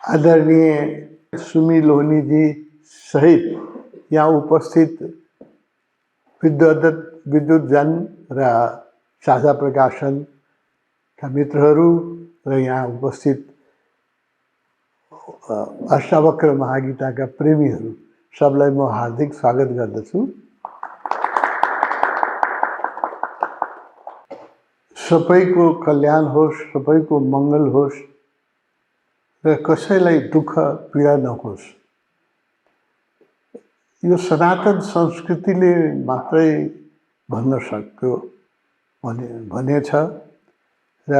आदरणीय सुमी लोहनी जी सहित यहाँ उपस्थित विद्वद्जन र साझा प्रकाशनका मित्रहरू र यहाँ उपस्थित अष्टावक्र महागीताका प्रेमीहरू सबलाई म हार्दिक स्वागत गर्दछु। सबैको कल्याण होस्, सबैको मङ्गल होस् र कसैलाई दुःख पीडा नहोस्। यो सनातन संस्कृतिले मात्रै भन्न सक्यो भनेछ र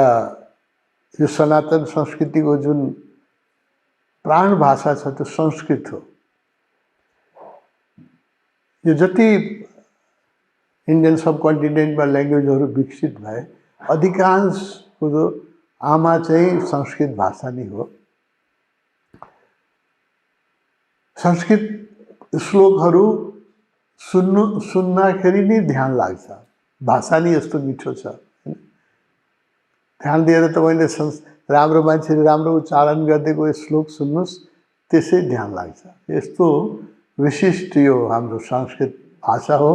यो सनातन संस्कृतिको जुन प्राण भाषा छ त्यो संस्कृत हो। यो जति इन्डियन सब कन्टिनेन्टमा ल्याङ्ग्वेजहरू विकसित भए अधिकांश कुरो आमा चाहिँ संस्कृत भाषा नै हो। संस्कृत श्लोकहरू सुन्दाखेरि नै ध्यान लाग्छ। भाषा नै यस्तो मिठो छ। ध्यान दिएर तपाईँले राम्रो मान्छेले राम्रो उच्चारण गरिदिएको श्लोक सुन्नुहोस्, त्यसै ध्यान लाग्छ। यस्तो विशिष्ट यो हाम्रो संस्कृत भाषा हो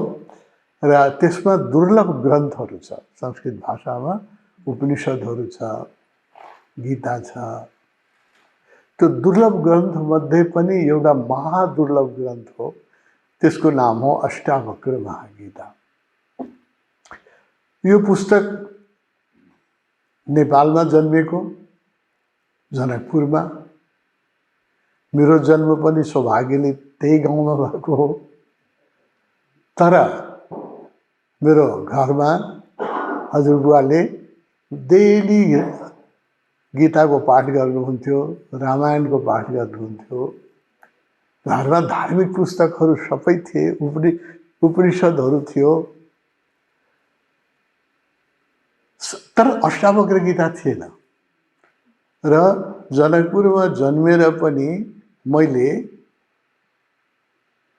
र त्यसमा दुर्लभ ग्रन्थहरू छ। संस्कृत भाषामा उपनिषदहरू छ, गीता छ। त्यो दुर्लभ ग्रन्थमध्ये पनि एउटा महादुर्लभ ग्रन्थ हो, त्यसको नाम हो अष्टावक्र महागीता। यो पुस्तक नेपालमा जन्मेको, जनकपुरमा। मेरो जन्म पनि सौभाग्यले त्यही गाउँमा भएको हो। तर मेरो घरमा हजुरबुवाले डेली गीताको पाठ गर्नुहुन्थ्यो, रामायणको पाठ गर्नुहुन्थ्यो। घरमा धार्मिक पुस्तकहरू सबै थिए, उपनिषदहरू थियो, तर अष्टावक्र गीता थिएन। र जनकपुरमा जन्मेर पनि मैले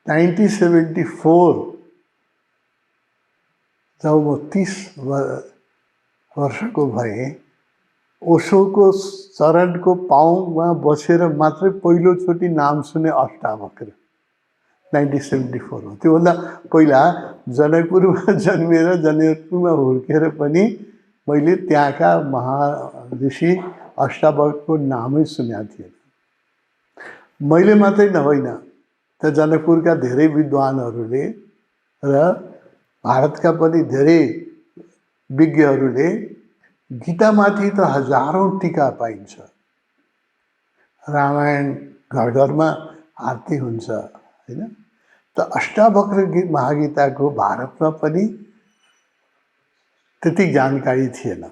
1974 जब म 30 वर्षको भएँ, ओशोको चरणको पाउमा बसेर मात्रै पहिलोचोटि नाम सुने अष्टावक्र 1974 हो। त्योभन्दा पहिला जनकपुरमा जन्मेर जनकपुरमा हुर्केर पनि मैले त्यहाँका महर्षि अष्टावक्रको नामै सुनेको थिएन। मैले मात्रै नहोइन, त जनकपुरका धेरै विद्वानहरूले र भारतका पनि धेरै विज्ञहरूले गीतामाथि त हजारौं टीका पाइन्छ। रामायण घर घरमा आरती हुन्छ, हैन? त अष्टावक्र महागीताको भारतमा पनि त्यति जानकारी थिएन।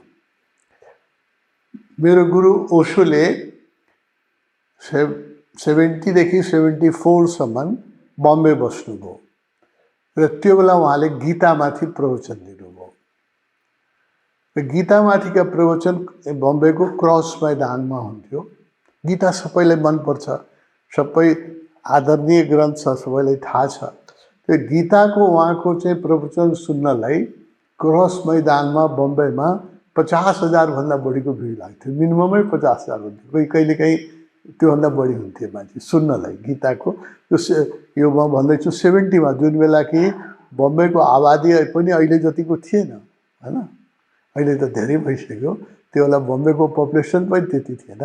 मेरो गुरु ओशोले 70 देखि 74 सम्म बम्बे बस्नुभयो र त्यो बेला उहाँले गीतामाथि प्रवचन दिनुभयो। र गीतामाथिका प्रवचन बम्बेको क्रस मैदानमा हुन्थ्यो। गीता सबैलाई मनपर्छ, सबै आदरणीय ग्रन्थ छ, सबैलाई थाहा छ। त्यो गीताको उहाँको चाहिँ प्रवचन सुन्नलाई क्रस मैदानमा बम्बेमा 50,000 भन्दा बढीको भिड लाग्थ्यो। मिनिममै 50,000 हुन्थ्यो, कहिलेकाहीँ त्योभन्दा बढी हुन्थे मान्छे सुन्नलाई गीताको। यो म भन्दैछु 70मा, जुन बेला कि बम्बेको आबादी पनि अहिले जतिको थिएन, हैन? अहिले त धेरै भइसक्यो। त्यो बेला बम्बेको पपुलेसन पनि त्यति थिएन।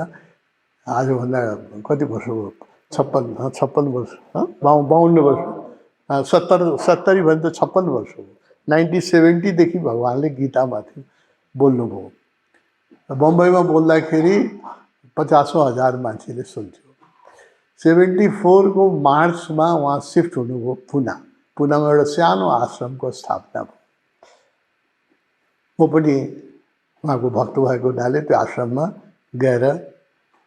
आजभन्दा कति वर्ष हो? 56 वर्ष, 52 वर्ष, 70 भने त 56 वर्ष हो। 1970 देखि भगवान्ले गीतामाथि बोल्नुभयो। बम्बईमा बोल्दाखेरि 50,000 मान्छेले सुन्थ्यो। 74 को मार्चमा उहाँ सिफ्ट हुनुभयो पुनामा एउटा सानो आश्रमको स्थापना भयो। म पनि उहाँको भक्त भएको हुनाले त्यो आश्रममा गएर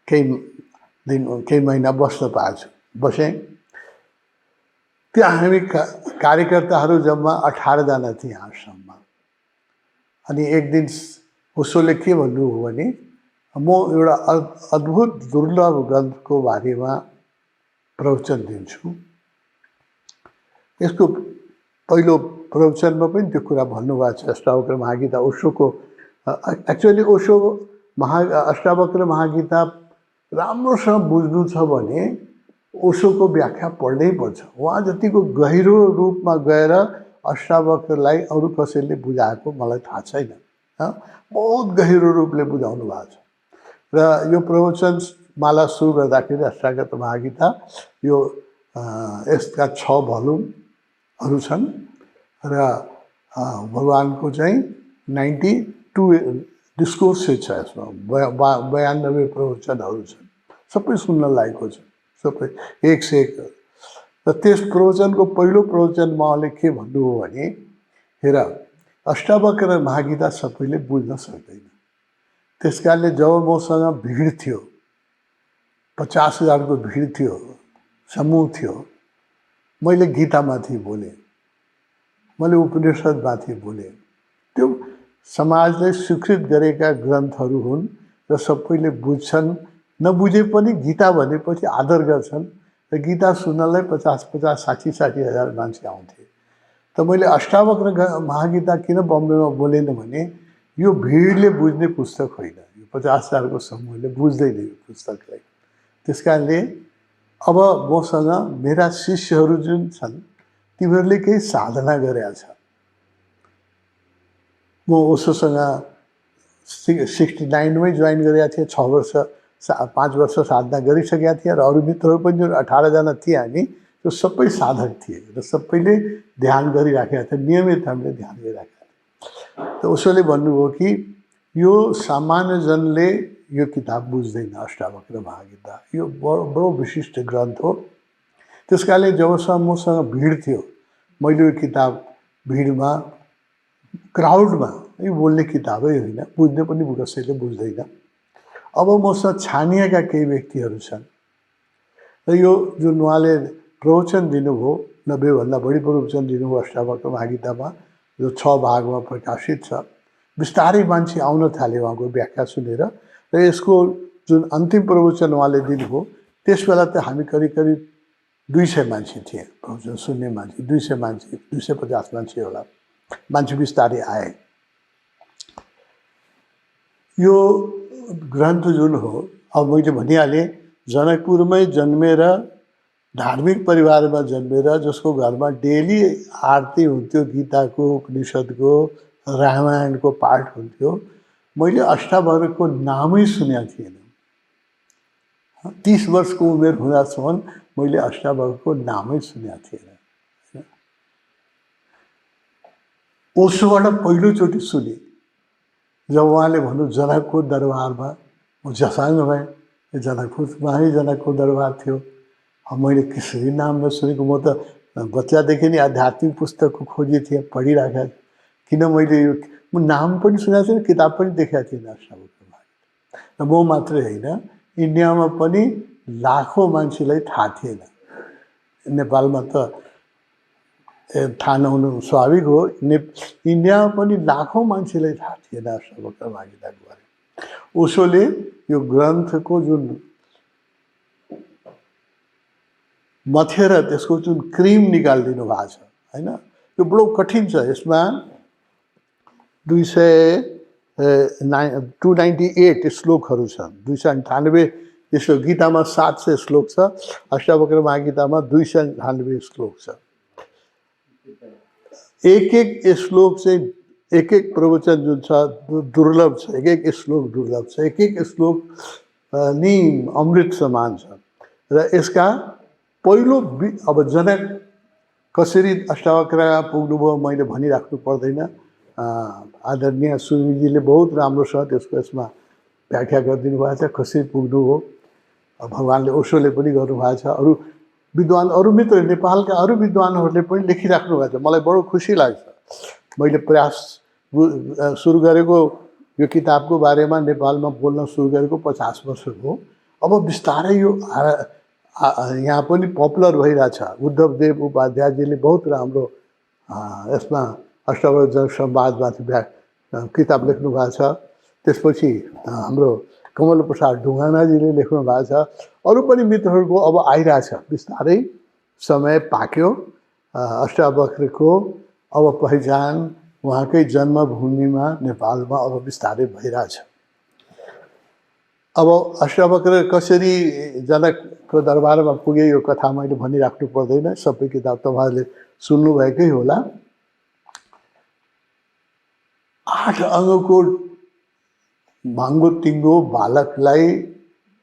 केही महिना बस्न पाएछु, बसेँ। त्यहाँ हामी कार्यकर्ताहरू जम्मा 18 जना थिए आश्रममा। अनि एक दिन ओशोले के भन्नुभयो भने, म एउटा अद्भुत दुर्लभ ग्रन्थको बारेमा प्रवचन दिन्छु। यसको पहिलो प्रवचनमा पनि त्यो कुरा भन्नुभएको छ। अष्टावक्र महागीता ओशोको एक्चुअली ओशो अष्टावक्र महागीता राम्रोसँग बुझ्नु छ भने ओशोको व्याख्या पढ्नै पर्छ। उहाँ जतिको गहिरो रूपमा गएर अष्टावक्रलाई अरू कसैले बुझाएको मलाई थाहा छैन। बहुत गहिरो रूपले बुझाउनु भएको छ। र यो प्रवचन माला सुरु गर्दाखेरि अष्टावक्र महागीता यो यसका 6 भोल्युमहरू छन् र भगवानको चाहिँ 92 डिस्कोर्सेस छ यसमा। 92 प्रवचनहरू छन्। सबै सुन्न लायकको छ, सबै एक से एक। र त्यस प्रवचनको पहिलो प्रवचनमा उहाँले के भन्नुभयो भने, हेर अष्टावक्र महागीता सबैले बुझ्न सक्दैन। त्यस कारणले जब मसँग भिड थियो, 50,000 को भिड थियो, समूह थियो, मैले गीतामाथि बोलेँ, मैले उपनिषदमाथि बोलेँ। त्यो समाजले स्वीकृत गरेका ग्रन्थहरू हुन् र सबैले बुझ्छन्। नबुझे पनि गीता भनेपछि आदर गर्छन् र गीता सुन्नलाई 50,000, 60,000 मान्छे आउँथे। त मैले अष्टावक्र महागीता किन बम्बेमा बोलेन भने यो भिडले बुझ्ने पुस्तक होइन। यो 50,000 को समूहले बुझ्दैन यो पुस्तकलाई। त्यस कारणले अब मसँग मेरा शिष्यहरू जुन छन् तिनीहरूले केही साधना गरेका छ। म ओशोसँग 69 मै जोइन गरेका थिएँ। 5 वर्ष साधना गरिसकेका थिएँ र अरू मित्रहरू पनि जुन 18 जना थिए हामी, त्यो सबै साधक थिए र सबैले ध्यान गरिराखेका थिए, नियमित हामीले ध्यान गरिराखेका थियौँ। त ओशोले भन्नुभयो कि यो सामान्य जनले यो किताब बुझ्दैन। अष्टावक्र महागीता यो बडो विशिष्ट ग्रन्थ हो। त्यस कारणले जबसम्म मसँग भिड थियो, मैले यो किताब भिडमा, क्राउडमा, यो बोल्ने किताबै होइन, बुझ्ने पनि कसैले बुझ्दैन। अब मसँग छानिएका केही व्यक्तिहरू छन् र यो जुन उहाँले प्रवचन दिनुभयो, 90 भन्दा बढी प्रवचन दिनुभयो अष्टावक्र महागीतामा, जो 6 भागमा प्रकाशित छ। बिस्तारै मान्छे आउन थाले उहाँको व्याख्या सुनेर। र यसको जुन अन्तिम प्रवचन उहाँले दिनुभयो, त्यस बेला त हामी करिब 200 मान्छे थिए प्रवचन सुन्ने मान्छे। 200 मान्छे, 250 मान्छे होला। मान्छे बिस्तारै आए। यो ग्रन्थ जुन हो, अब मैले भनिहालेँ, जनकपुरमै जन्मेर, धार्मिक परिवारमा जन्मेर, जसको घरमा डेली आरती हुन्थ्यो, गीताको, उपनिषदको, रामायणको पाठ हुन्थ्यो, मैले अष्टावक्रको नामै सुनेको थिएन। 30 वर्षको उमेर हुँदासम्म मैले अष्टावक्रको नामै सुनेको थिएन। ओशोबाट पहिलोचोटि सुने जब उहाँले भन्नु जनकको दरबारमा म जसँग भएँ। जनकपुरमै जनकको दरबार थियो। मैले कसरी नाम नसुनेको। म त बच्चादेखि नै आध्यात्मिक पुस्तकको खोजी थिएँ, पढिराखेको। किन मैले यो म नाम पनि सुनेको थिएन, किताब पनि देखेको थिएन अष्टावक्र महागीता। र म मात्रै होइन, इन्डियामा पनि लाखौँ मान्छेलाई थाहा थिएन। नेपालमा त थाहा नहुनु स्वाभाविक हो। इन्डियामा पनि लाखौँ मान्छेलाई थाहा थिएन अष्टावक्र महागीताको बारेमा। ओशोले यो ग्रन्थको जुन मथेर त्यसको जुन क्रिम निकालिदिनु भएको छ होइन, यो बडो कठिन छ। यसमा 298 श्लोकहरू छन्। 298 श्लोक। गीतामा 700 श्लोक छ, अष्टावक्र महागीतामा 298 श्लोक छ। एक श्लोक चाहिँ एक प्रवचन जुन छ दुर्लभ छ। एक श्लोक दुर्लभ छ। एक श्लोक नि अमृत समान छ। र यसका पहिलो अब जनक कसरी अष्टावक्रमा पुग्नुभयो मैले भनिराख्नु पर्दैन। आदरणीय सुरवीजीले बहुत राम्रोसँग त्यसको यसमा व्याख्या गरिदिनु भएको छ, कसरी पुग्नुभयो। भगवानले ओशोले पनि गर्नुभएको छ। अरू विद्वान, अरू मित्र, नेपालका अरू विद्वानहरूले पनि लेखिराख्नु भएको छ। मलाई बडो खुसी लाग्छ। मैले प्रयास सुरु गरेको यो किताबको बारेमा नेपालमा बोल्न सुरु गरेको 50 वर्ष हो। अब बिस्तारै यो यहाँ पनि पपुलर भइरहेछ। उद्धवदेव उपाध्यायजीले बहुत राम्रो यसमा अष्टावक्र संवादमाथि किताब लेख्नु भएको छ। त्यसपछि हाम्रो कमलप्रसाद ढुङ्गानाजीले लेख्नु भएको छ। अरू पनि मित्रहरूको अब आइरहेछ। बिस्तारै समय पाक्यो। अष्टावक्रको अब पहिचान उहाँकै जन्मभूमिमा नेपालमा अब बिस्तारै भइरहेछ। अब अष्टावक्र कसरी जनकको दरबारमा पुगे यो कथा मैले भनिराख्नु पर्दैन, सबै किताब तपाईँहरूले सुन्नुभएकै होला। 8 अङ्गको भाङ्गो तिङ्गो बालकलाई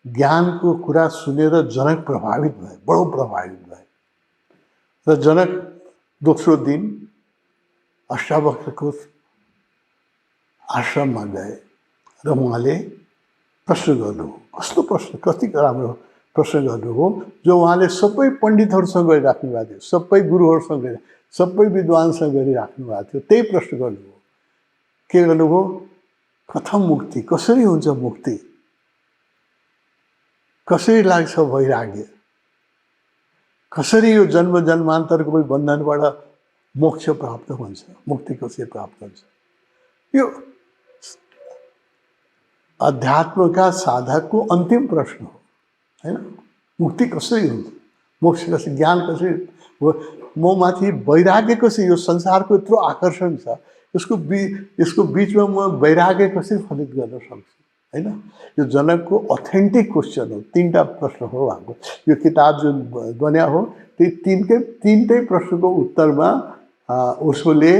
ज्ञानको कुरा सुनेर जनक प्रभावित भए, बडो प्रभावित भए र जनक दोस्रो दिन अष्टावक्रको आश्रममा गए र उहाँले प्रश्न गर्नुभयो। कस्तो प्रश्न, कति राम्रो प्रश्न गर्नुभयो जो उहाँले सबै पण्डितहरूसँग गरिराख्नु भएको थियो, सबै गुरुहरूसँग सबै विद्वानसँग गरिराख्नु भएको थियो। त्यही प्रश्न गर्नुभयो। के गर्नुभयो? कथम मुक्ति, कसरी हुन्छ मुक्ति, कसरी लाग्छ वैराग्य, कसरी यो जन्म जन्मान्तरको बन्धनबाट मोक्ष प्राप्त हुन्छ, मुक्ति कसरी प्राप्त हुन्छ। यो अध्यात्मका साधकको अन्तिम प्रश्न हो, हैन? मुक्ति कसरी हुन्छ, मोक्ष कसरी, ज्ञान कसरी, ममाथि वैराग्य कसरी, यो संसारको यत्रो आकर्षण छ, यसको बिचमा म वैराग्य कसरी फलित गर्न सक्छु, हैन? यो जनकको अथेन्टिक क्वेसन हो। 3टा प्रश्न हो हाम्रो यो किताब जुन बन्या हो, त्यही तीनटै प्रश्नको उत्तरमा उसले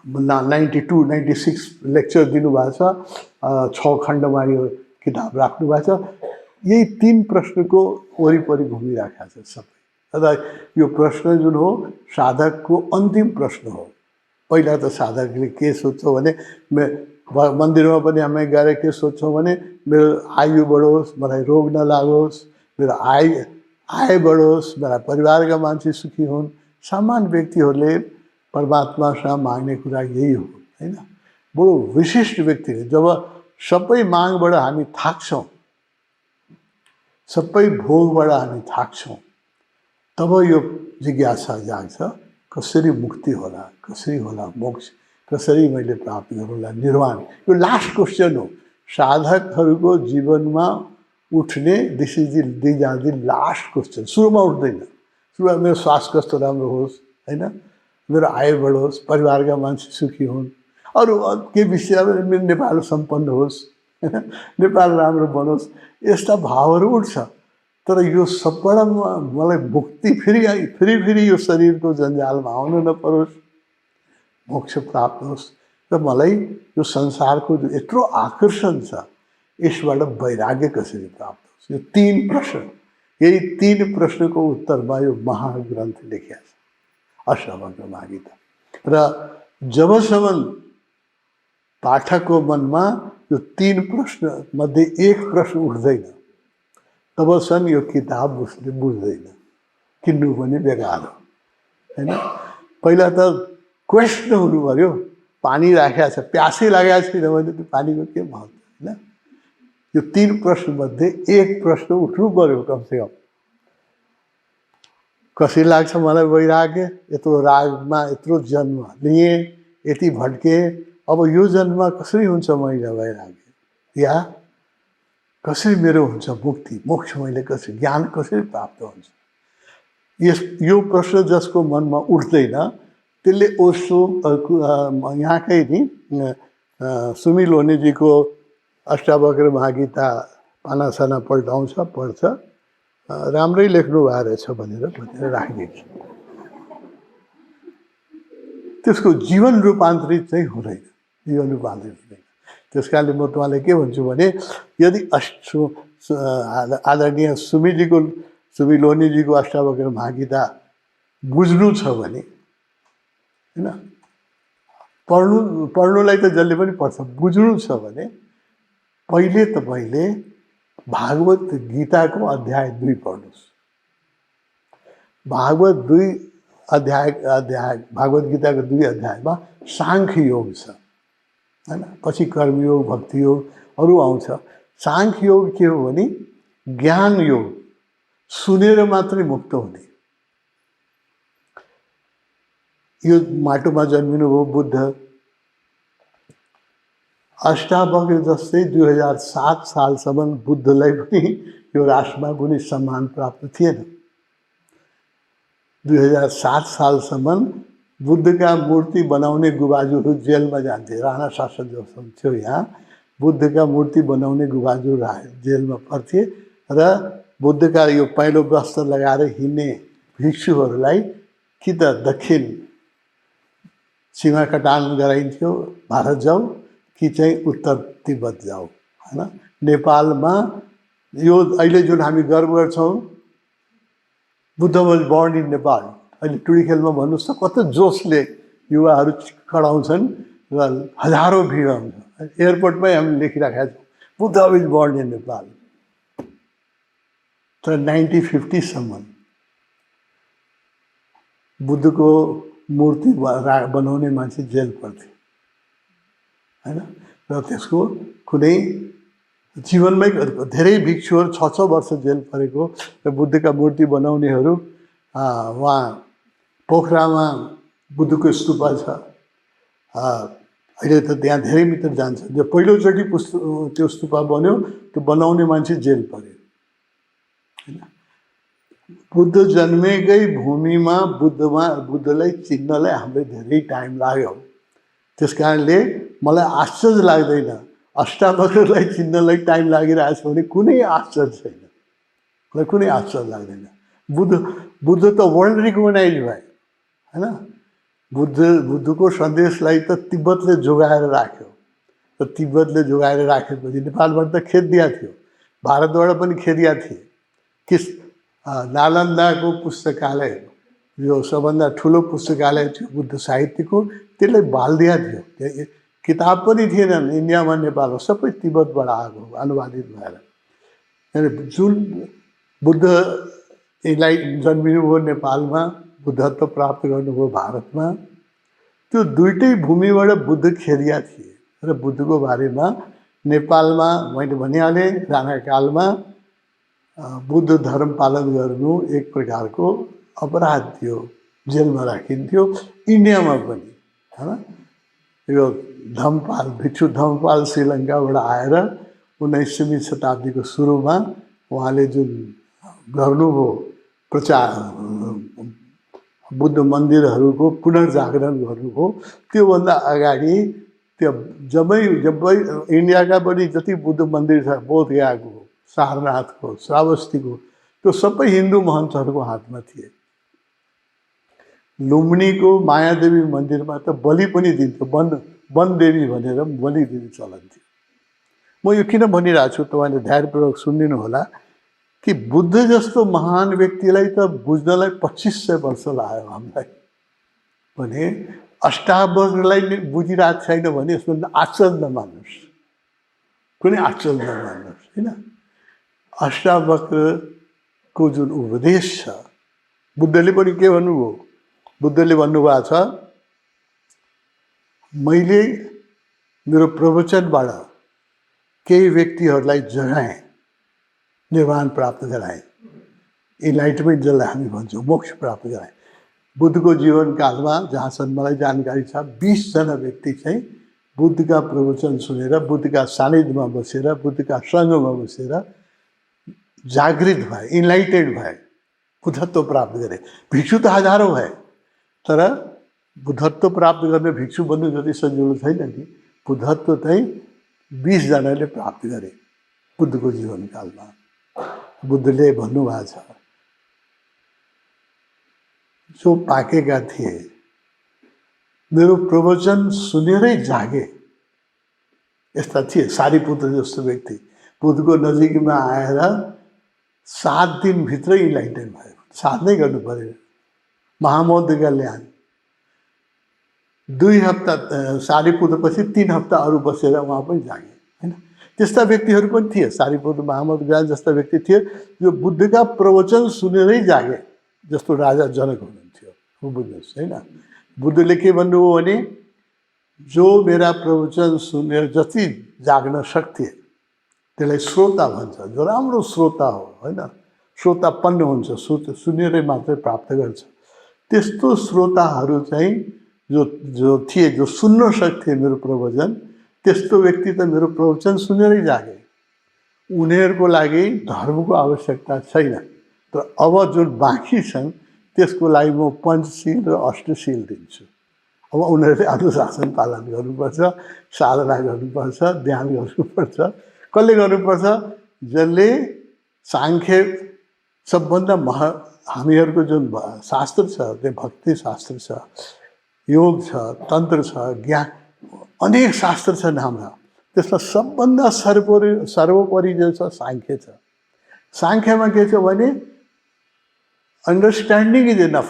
96 लेक्चर दिनुभएको छ, 6 खण्डमा यो किताब राख्नु भएको छ। यही 3 प्रश्नको वरिपरि घुमिराखेको छ सबै। र यो प्रश्न जुन हो साधकको अन्तिम प्रश्न हो। पहिला त साधकले के सोध्छ भने, मन्दिरमा पनि हामी गएर के सोध्छौँ भने मेरो आयु बढोस्, मलाई रोग नलागोस्, मेरो आय बढोस्, मेरा परिवारका मान्छे सुखी हुन्। सामान्य व्यक्तिहरूले परमात्मासँग माग्ने कुरा यही हो, हैन? बडो विशिष्ट व्यक्तिले जब सबै मागबाट हामी थाक्छौँ, सबै भोगबाट हामी थाक्छौँ, तब यो जिज्ञासा जाग्छ, कसरी मुक्ति होला, कसरी होला मोक्ष, कसरी मैले प्राप्त गरौँला निर्वाण। यो लास्ट क्वेसन हो साधकहरूको जीवनमा उठ्ने। This is the last question. सुरुमा उठ्दैन। सुरुमा मेरो स्वास्थ्य कस्तो राम्रो होस्, हैन? मेरो आय बढोस्, परिवारका मान्छे सुखी हुन्, अरू के विषय मेरो नेपाल सम्पन्न होस्, हैन? नेपाल राम्रो बनोस्, यस्ता भावहरू उठ्छ। तर यो सबबाट मलाई मुक्ति फेरि यो शरीरको जन्जालमा आउनु नपरोस्, मोक्ष प्राप्त होस् र मलाई यो संसारको जो यत्रो आकर्षण छ यसबाट वैराग्य कसरी प्राप्त होस्। यो 3 प्रश्न, यही 3 प्रश्नको उत्तरमा यो महाग्रन्थ लेखिएको छ अष्टावक्र महागीता। र जबसम्म पाठकको मनमा यो 3 प्रश्न मध्ये एक प्रश्न उठ्दैन तबसम्म यो किताब उसले बुझ्दैन, किन्नु पनि बेकार हो, हैन? पहिला त क्वेस्ट हुनु पर्यो। पानी राखेको छ, प्यासै लागेको छैन भने त्यो पानीको के महत्त्व, हैन? यो 3 प्रश्न मध्ये एक प्रश्न उठ्नु पर्यो कमसेकम। कसरी लाग्छ मलाई वैराग्य, यत्रो रागमा यत्रो जन्म लिएँ, यति भड्केँ, अब यो जन्ममा कसरी हुन्छ मैले वैराग्य, या कसरी मेरो हुन्छ मुक्ति, मोक्ष मैले कसरी, ज्ञान कसरी प्राप्त हुन्छ। यो प्रश्न जसको मनमा उठ्दैन त्यसले ओसो यहाँकै नि सुमी लोहनीजीको अष्टावक्र महागीता पानासाना पल्टाउँछ, पढ्छ, राम्रै लेख्नु भएको रहेछ भनेर राखिदिन्छु। त्यसको जीवन रूपान्तरित चाहिँ हुँदैन, जीवन रूपान्तरित हुँदैन। त्यस कारणले म तपाईँलाई के भन्छु भने यदि आदरणीय सुमी लोहनीजीको अष्टावक्र महागीता बुझ्नु छ भने, हैन, पढ्नुलाई त जसले पनि पढ्छ, बुझ्नु छ भने पहिले तपाईँले भागवत गीताको अध्याय 2 पढ्नुहोस्। भागवत गीताको 2 अध्यायमा साङ्ख्य योग छ, हैन? पछि कर्मयोग, भक्ति योग अरू आउँछ। साङ्ख्य योग के हो भने ज्ञान योग, सुनेर मात्रै मुक्त हुने। यो माटोमा जन्मिनुभयो बुद्ध, अष्टावक्र जस्तै 2007 सालसम्म बुद्धलाई पनि यो राष्ट्रमा कुनै सम्मान प्राप्त थिएन। 2007 सालसम्म बुद्धका मूर्ति बनाउने गुबाजुहरू जेलमा जान्थे। राणा शासन जस्तो थियो यहाँ, बुद्धका मूर्ति बनाउने गुबाजु जेलमा पर्थे र बुद्धका यो पहेँलो वस्त्र लगाएर हिँड्ने भिक्षुहरूलाई कि त दक्षिण सीमा कटान गराइन्थ्यो, भारत जाऊ, कि चाहिँ उत्तर तिब्बत जाऊ, हैन। नेपालमा यो अहिले जुन हामी गर्व गर्छौँ, Buddha was born in Nepal, अहिले टुडी खेलमा भन्नुहोस् त कस्तो जोसले युवाहरू कराउँछन् र हजारौँ भिड आउँछ। एयरपोर्टमै हामीले लेखिराखेका छौँ, Buddha was born in Nepal. तर 1950सम्म बुद्धको मूर्ति बनाउने मान्छे जेल पर्थे, हैन। र त्यसको कुनै जीवनमै धेरै भिक्षुहरू 6-6 वर्ष जेल परेको र बुद्धका मूर्ति बनाउनेहरू वहाँ पोखरामा बुद्धको स्तूपा छ। अहिले त त्यहाँ धेरै मित्र जान्छ। जो पहिलोचोटि त्यो स्तूपा बन्यो, त्यो बनाउने मान्छे जेल पर्यो, हैन। बुद्ध जन्मेकै भूमिमा बुद्धलाई चिन्नलाई हामीलाई धेरै टाइम लाग्यो। त्यस कारणले मलाई आश्चर्य लाग्दैन, अष्टावक्रलाई चिन्नलाई टाइम लागिरहेछ भने कुनै आश्चर्य छैन, मलाई कुनै आश्चर्य लाग्दैन। बुद्ध त वर्ल्ड रिकगनाइज भयो, हैन। बुद्धको सन्देशलाई त तिब्बतले जोगाएर राख्यो र तिब्बतले जोगाएर राखेपछि नेपालबाट त खेदिया थियो, भारतबाट पनि खेदिया थिए। नालन्दाको पुस्तकालय यो सबभन्दा ठुलो पुस्तकालय थियो बुद्ध साहित्यको, त्यसलाई बालिदिया थियो। त्यहाँ किताब पनि थिएनन् इन्डियामा, नेपालमा, सबै तिब्बतबाट आएको अनुवादित भएर। जुन बुद्ध यसलाई जन्मिनुभयो नेपालमा, बुद्धत्व प्राप्त गर्नुभयो भारतमा, त्यो दुइटै भूमिबाट बुद्ध खेदिया थिए र बुद्धको बारेमा नेपालमा मैले भनिहालेँ, राणाकालमा बुद्ध धर्म पालन गर्नु एक प्रकारको अपराध थियो, जेलमा राखिन्थ्यो। इन्डियामा पनि, हैन। यो धम्मपाल, भिक्षु धम्मपाल श्रीलङ्काबाट आएर 19वीं शताब्दीको सुरुमा उहाँले जुन गर्नुभयो प्रचार, बुद्ध मन्दिरहरूको पुनर्जागरण गर्नुभयो, त्योभन्दा अगाडि त्यो जबै इन्डियाका पनि जति बुद्ध मन्दिर छ, बोधगयाको, सारनाथको, श्रावस्तीको, त्यो सबै हिन्दू महन्तहरूको हातमा थिए। लुम्बिनीको मायादेवी मन्दिरमा त बलि पनि दिन्थ्यो, वनदेवी भनेर बलि दिने चलन थियो। म यो किन भनिरहेको छु, तपाईँले ध्यानपूर्वक सुनिदिनु होला कि बुद्ध जस्तो महान व्यक्तिलाई त बुझ्नलाई 2500 वर्ष लाग्यो हामीलाई भने अष्टावक्रलाई बुझिरहेको छैन भने यसमा आश्चर्य नमान्नुहोस्, कुनै आश्चर्य नमान्नुहोस्, होइन। अष्टावक्रको जुन उपदेश छ, बुद्धले पनि के भन्नुभयो, बुद्धले भन्नुभएको छ, मैले मेरो प्रवचनबाट केही व्यक्तिहरूलाई जगाएँ, निर्वाण प्राप्त गराएँ, इन्लाइटमेन्ट जसलाई हामी भन्छौँ, मोक्ष प्राप्त गराएँ। बुद्धको जीवनकालमा जहाँसम्म मलाई जानकारी छ 20 जना व्यक्ति चाहिँ बुद्धका प्रवचन सुनेर, बुद्धका सानिध्यमा बसेर, बुद्धका सँगमा बसेर जागृत भए, इन्लाइटेड भए, बुद्धत्व प्राप्त गरे। भिक्षु त हजारौँ भए, तर बुद्धत्व प्राप्त गर्ने भिक्षु बन्नु जति सजिलो छैन नि, बुद्धत्व चाहिँ 20 जनाले प्राप्त गरे बुद्धको जीवनकालमा। बुद्धले भन्नुभएको छ, जो पाकेका थिए मेरो प्रवचन सुनेरै जागे, यस्ता थिए। सारीपुत्र जस्तो व्यक्ति बुद्धको नजिकमा आएर 7 दिनभित्रै इन्लाइटेड भयो, साधनै गर्नु पऱ्यो, महामौद्गल्य ल्यान। 2 हप्ता सारीपुत्रपछि 3 हप्ता अरू बसेर उहाँ पनि जागे, होइन। त्यस्ता व्यक्तिहरू पनि थिए, सारीपुत्र, महामौद्गल्य जस्ता व्यक्ति थिए जो बुद्धका प्रवचन सुनेरै जागे, जस्तो राजा जनक हुनुहुन्थ्यो। बुझ्नुहोस्, होइन। बुद्धले के भन्नुभयो भने जो मेरा प्रवचन सुनेर जति जाग्न सक्थे त्यसलाई श्रोता भन्छ, जो राम्रो श्रोता हो, होइन, श्रोतापन्न हुन्छ, सुनेरै मात्रै प्राप्त गर्छ। त्यस्तो श्रोताहरू चाहिँ जो थिए, जो सुन्न सक्थे मेरो प्रवचन, त्यस्तो व्यक्ति त मेरो प्रवचन सुनेरै जागे। उनीहरूको लागि धर्मको आवश्यकता छैन, तर अब जुन बाँकी छन् त्यसको लागि म पञ्चशील र अष्टशील दिन्छु। अब उनीहरूले अनुशासन पालन गर्नुपर्छ, साधना गर्नुपर्छ, ध्यान गर्नुपर्छ। कसले गर्नुपर्छ? जसले साङ्ख्य सबभन्दा हामीहरूको जुन शास्त्र छ, त्यो भक्ति शास्त्र छ, योग छ, तन्त्र छ, ज्ञान, अनेक शास्त्र छन् हाम्रा। त्यसमा सबभन्दा सर्वोपरि जो छ साङ्ख्य छ। साङ्ख्यमा के छ भने understanding is enough,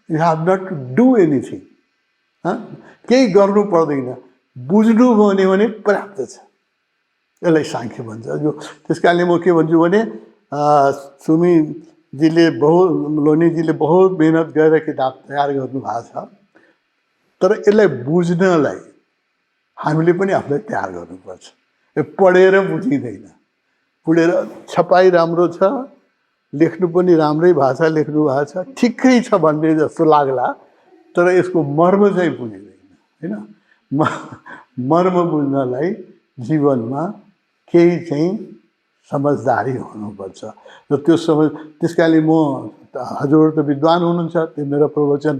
you have not to do anything. केही गर्नु पर्दैन, बुझ्नु भने पर्याप्त छ। यसलाई साङ्ख्य भन्छ। जो त्यस कारणले म के भन्छु भने लोनीजीले बहुत मेहनत गरेर किताब तयार गर्नुभएको छ, तर यसलाई बुझ्नलाई हामीले पनि आफूलाई तयार गर्नुपर्छ। यो पढेर बुझिँदैन। पढेर छपाई राम्रो छ, लेख्नु पनि राम्रै भाषा लेख्नु भएको छ, ठिकै छ भन्ने जस्तो लाग्ला, तर यसको मर्म चाहिँ बुझिँदैन, होइन? मर्म बुझ्नलाई जीवनमा केही चाहिँ समझदारी हुनुपर्छ। र त्यो त्यस कारणले म, हजुर त विद्वान हुनुहुन्छ, त्यो मेरो प्रवचन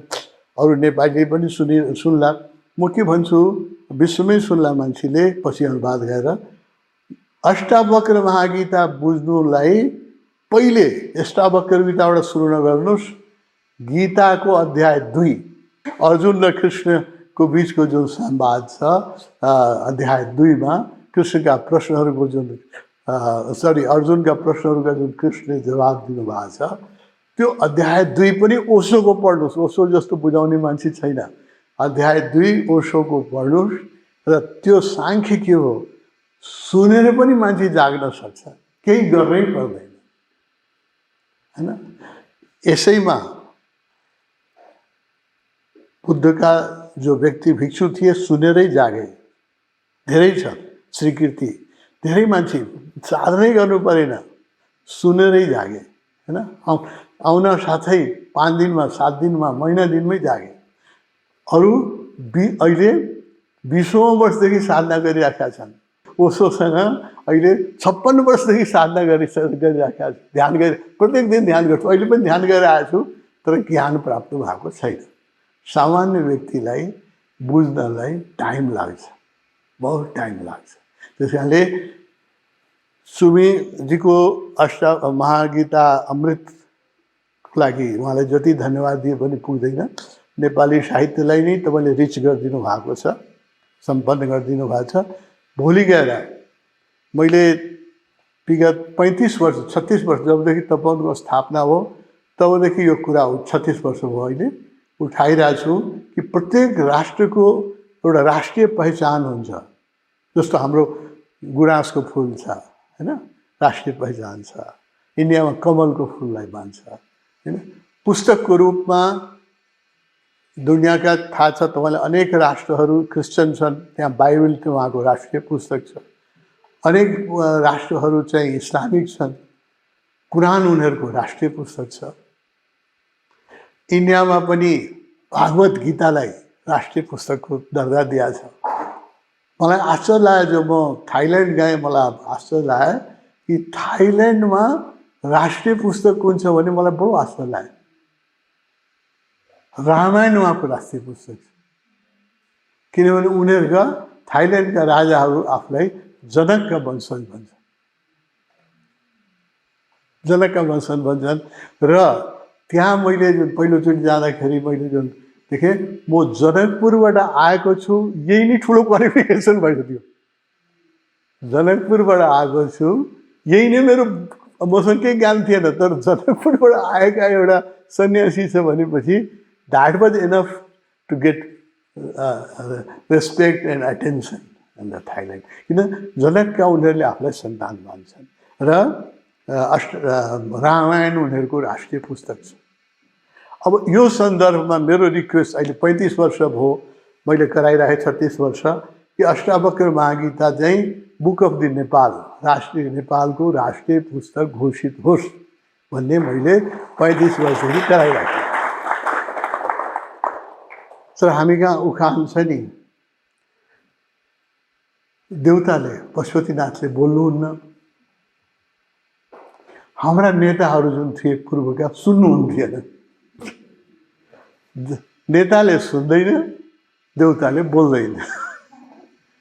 अरू नेपाली पनि सुन्ला। म के भन्छु, विश्वमै सुन्ला मान्छेले पछि अनुवाद गरेर। अष्टावक्र महागीता बुझ्नुलाई पहिले अष्टावक्र गीताबाट सुरु नगर्नुहोस्, गीताको अध्याय 2 अर्जुन र कृष्णको बिचको जुन संवाद छ, अध्याय 2 मा कृष्णका प्रश्नहरूको जुन अर्जुनका प्रश्नहरूका जुन कृष्णले जवाब दिनुभएको छ, त्यो अध्याय 2 पनि ओशोको पढ्नुहोस्। ओशो जस्तो बुझाउने मान्छे छैन। अध्याय 2 ओशोको पढ्नुहोस् र त्यो साङ्ख्य के हो सुनेर पनि मान्छे जाग्न सक्छ, केही गर्नै पर्दैन, होइन? यसैमा बुद्धका जो व्यक्ति भिक्षु थिए सुनेरै जागे, धेरै छ स्वीकृति। धेरै मान्छे साधनै गर्नु परेन, सुनेरै जागे, होइन? आउन साथै 5 दिनमा, 7 दिनमा, महिना दिनमै जागे। अरू अहिले 20औं वर्षदेखि साधना गरिराखेका छन्। ओशोसँग अहिले 56 वर्षदेखि साधना गरिराखेका छन्। ध्यान प्रत्येक दिन ध्यान गर्छु, अहिले पनि ध्यान गरेर आएको छु, तर ज्ञान प्राप्त भएको छैन। सामान्य व्यक्तिलाई बुझ्नलाई टाइम लाग्छ, बहुत टाइम लाग्छ। त्यस कारणले सुमीजीको महागीता अमृतको लागि उहाँलाई जति धन्यवाद दिए पनि पुग्दैन। नेपाली साहित्यलाई नै तपाईँले रिच गरिदिनु भएको छ, सम्पन्न गरिदिनु भएको छ। भोलि गएर मैले विगत 35 वर्ष 36 वर्ष जबदेखि तपाईँको स्थापना हो तबदेखि यो कुरा 36 वर्ष भयो अहिले उठाइरहेको छु कि प्रत्येक राष्ट्रको एउटा राष्ट्रिय पहिचान हुन्छ। जस्तो हाम्रो गुराँसको फुल छ, होइन? राष्ट्रिय पहिचान छ। इन्डियामा कमलको फुललाई मान्छ, होइन? पुस्तकको रूपमा दुनियाँका थाहा छ तपाईँलाई अनेक राष्ट्रहरू क्रिस्चियन छन्, त्यहाँ बाइबल त्यो उहाँको राष्ट्रिय पुस्तक छ। अनेक राष्ट्रहरू चाहिँ इस्लामिक छन्, कुरान उनीहरूको राष्ट्रिय पुस्तक छ। इन्डियामा पनि भागवत गीतालाई राष्ट्रिय पुस्तकको दर्जा दिएको छ। मलाई आश्चर्य लाग्यो, जब म थाइल्यान्ड गएँ मलाई आश्चर्य लाग्यो कि थाइल्यान्डमा राष्ट्रिय पुस्तक कुन छ भने मलाई बडो आश्चर्य लाग्यो। रामायण उहाँको राष्ट्रिय पुस्तक छ, किनभने उनीहरूका थाइल्यान्डका राजाहरू आफूलाई जनकका वंशज भन्छ, जनकका वंशज भन्छन्। र त्यहाँ मैले जुन पहिलोचोटि जाँदाखेरि मैले जुन देखेँ, म जनकपुरबाट आएको छु, यही नै ठुलो क्वालिफिकेसन भएको थियो। जनकपुरबाट आएको छु, यही नै मेरो, मसँग केही ज्ञान थिएन, तर जनकपुरबाट आएका एउटा सन्यासी छ भनेपछि that was enough to get respect and attention in the Thailand. किन जनकका उनीहरूले आफूलाई सन्तान मान्छन् र रामायण उनीहरूको राष्ट्रिय पुस्तक छ। अब यो सन्दर्भमा मेरो रिक्वेस्ट, अहिले 35 वर्ष भयो मैले कराइरहेँ, 36 वर्ष, कि अष्टावक्र महागीता चाहिँ बुक अफ द नेपाल, नेपालको राष्ट्रिय पुस्तक घोषित होस् भन्ने मैले 35 वर्षदेखि कराइराखेँ। तर हामी कहाँ उखान छ नि, देउताले पशुपतिनाथले बोल्नुहुन्न, हाम्रा नेताहरू जुन थिए पूर्वका सुन्नुहुन्थेन। नेताले सुन्दैन, देउताले बोल्दैन।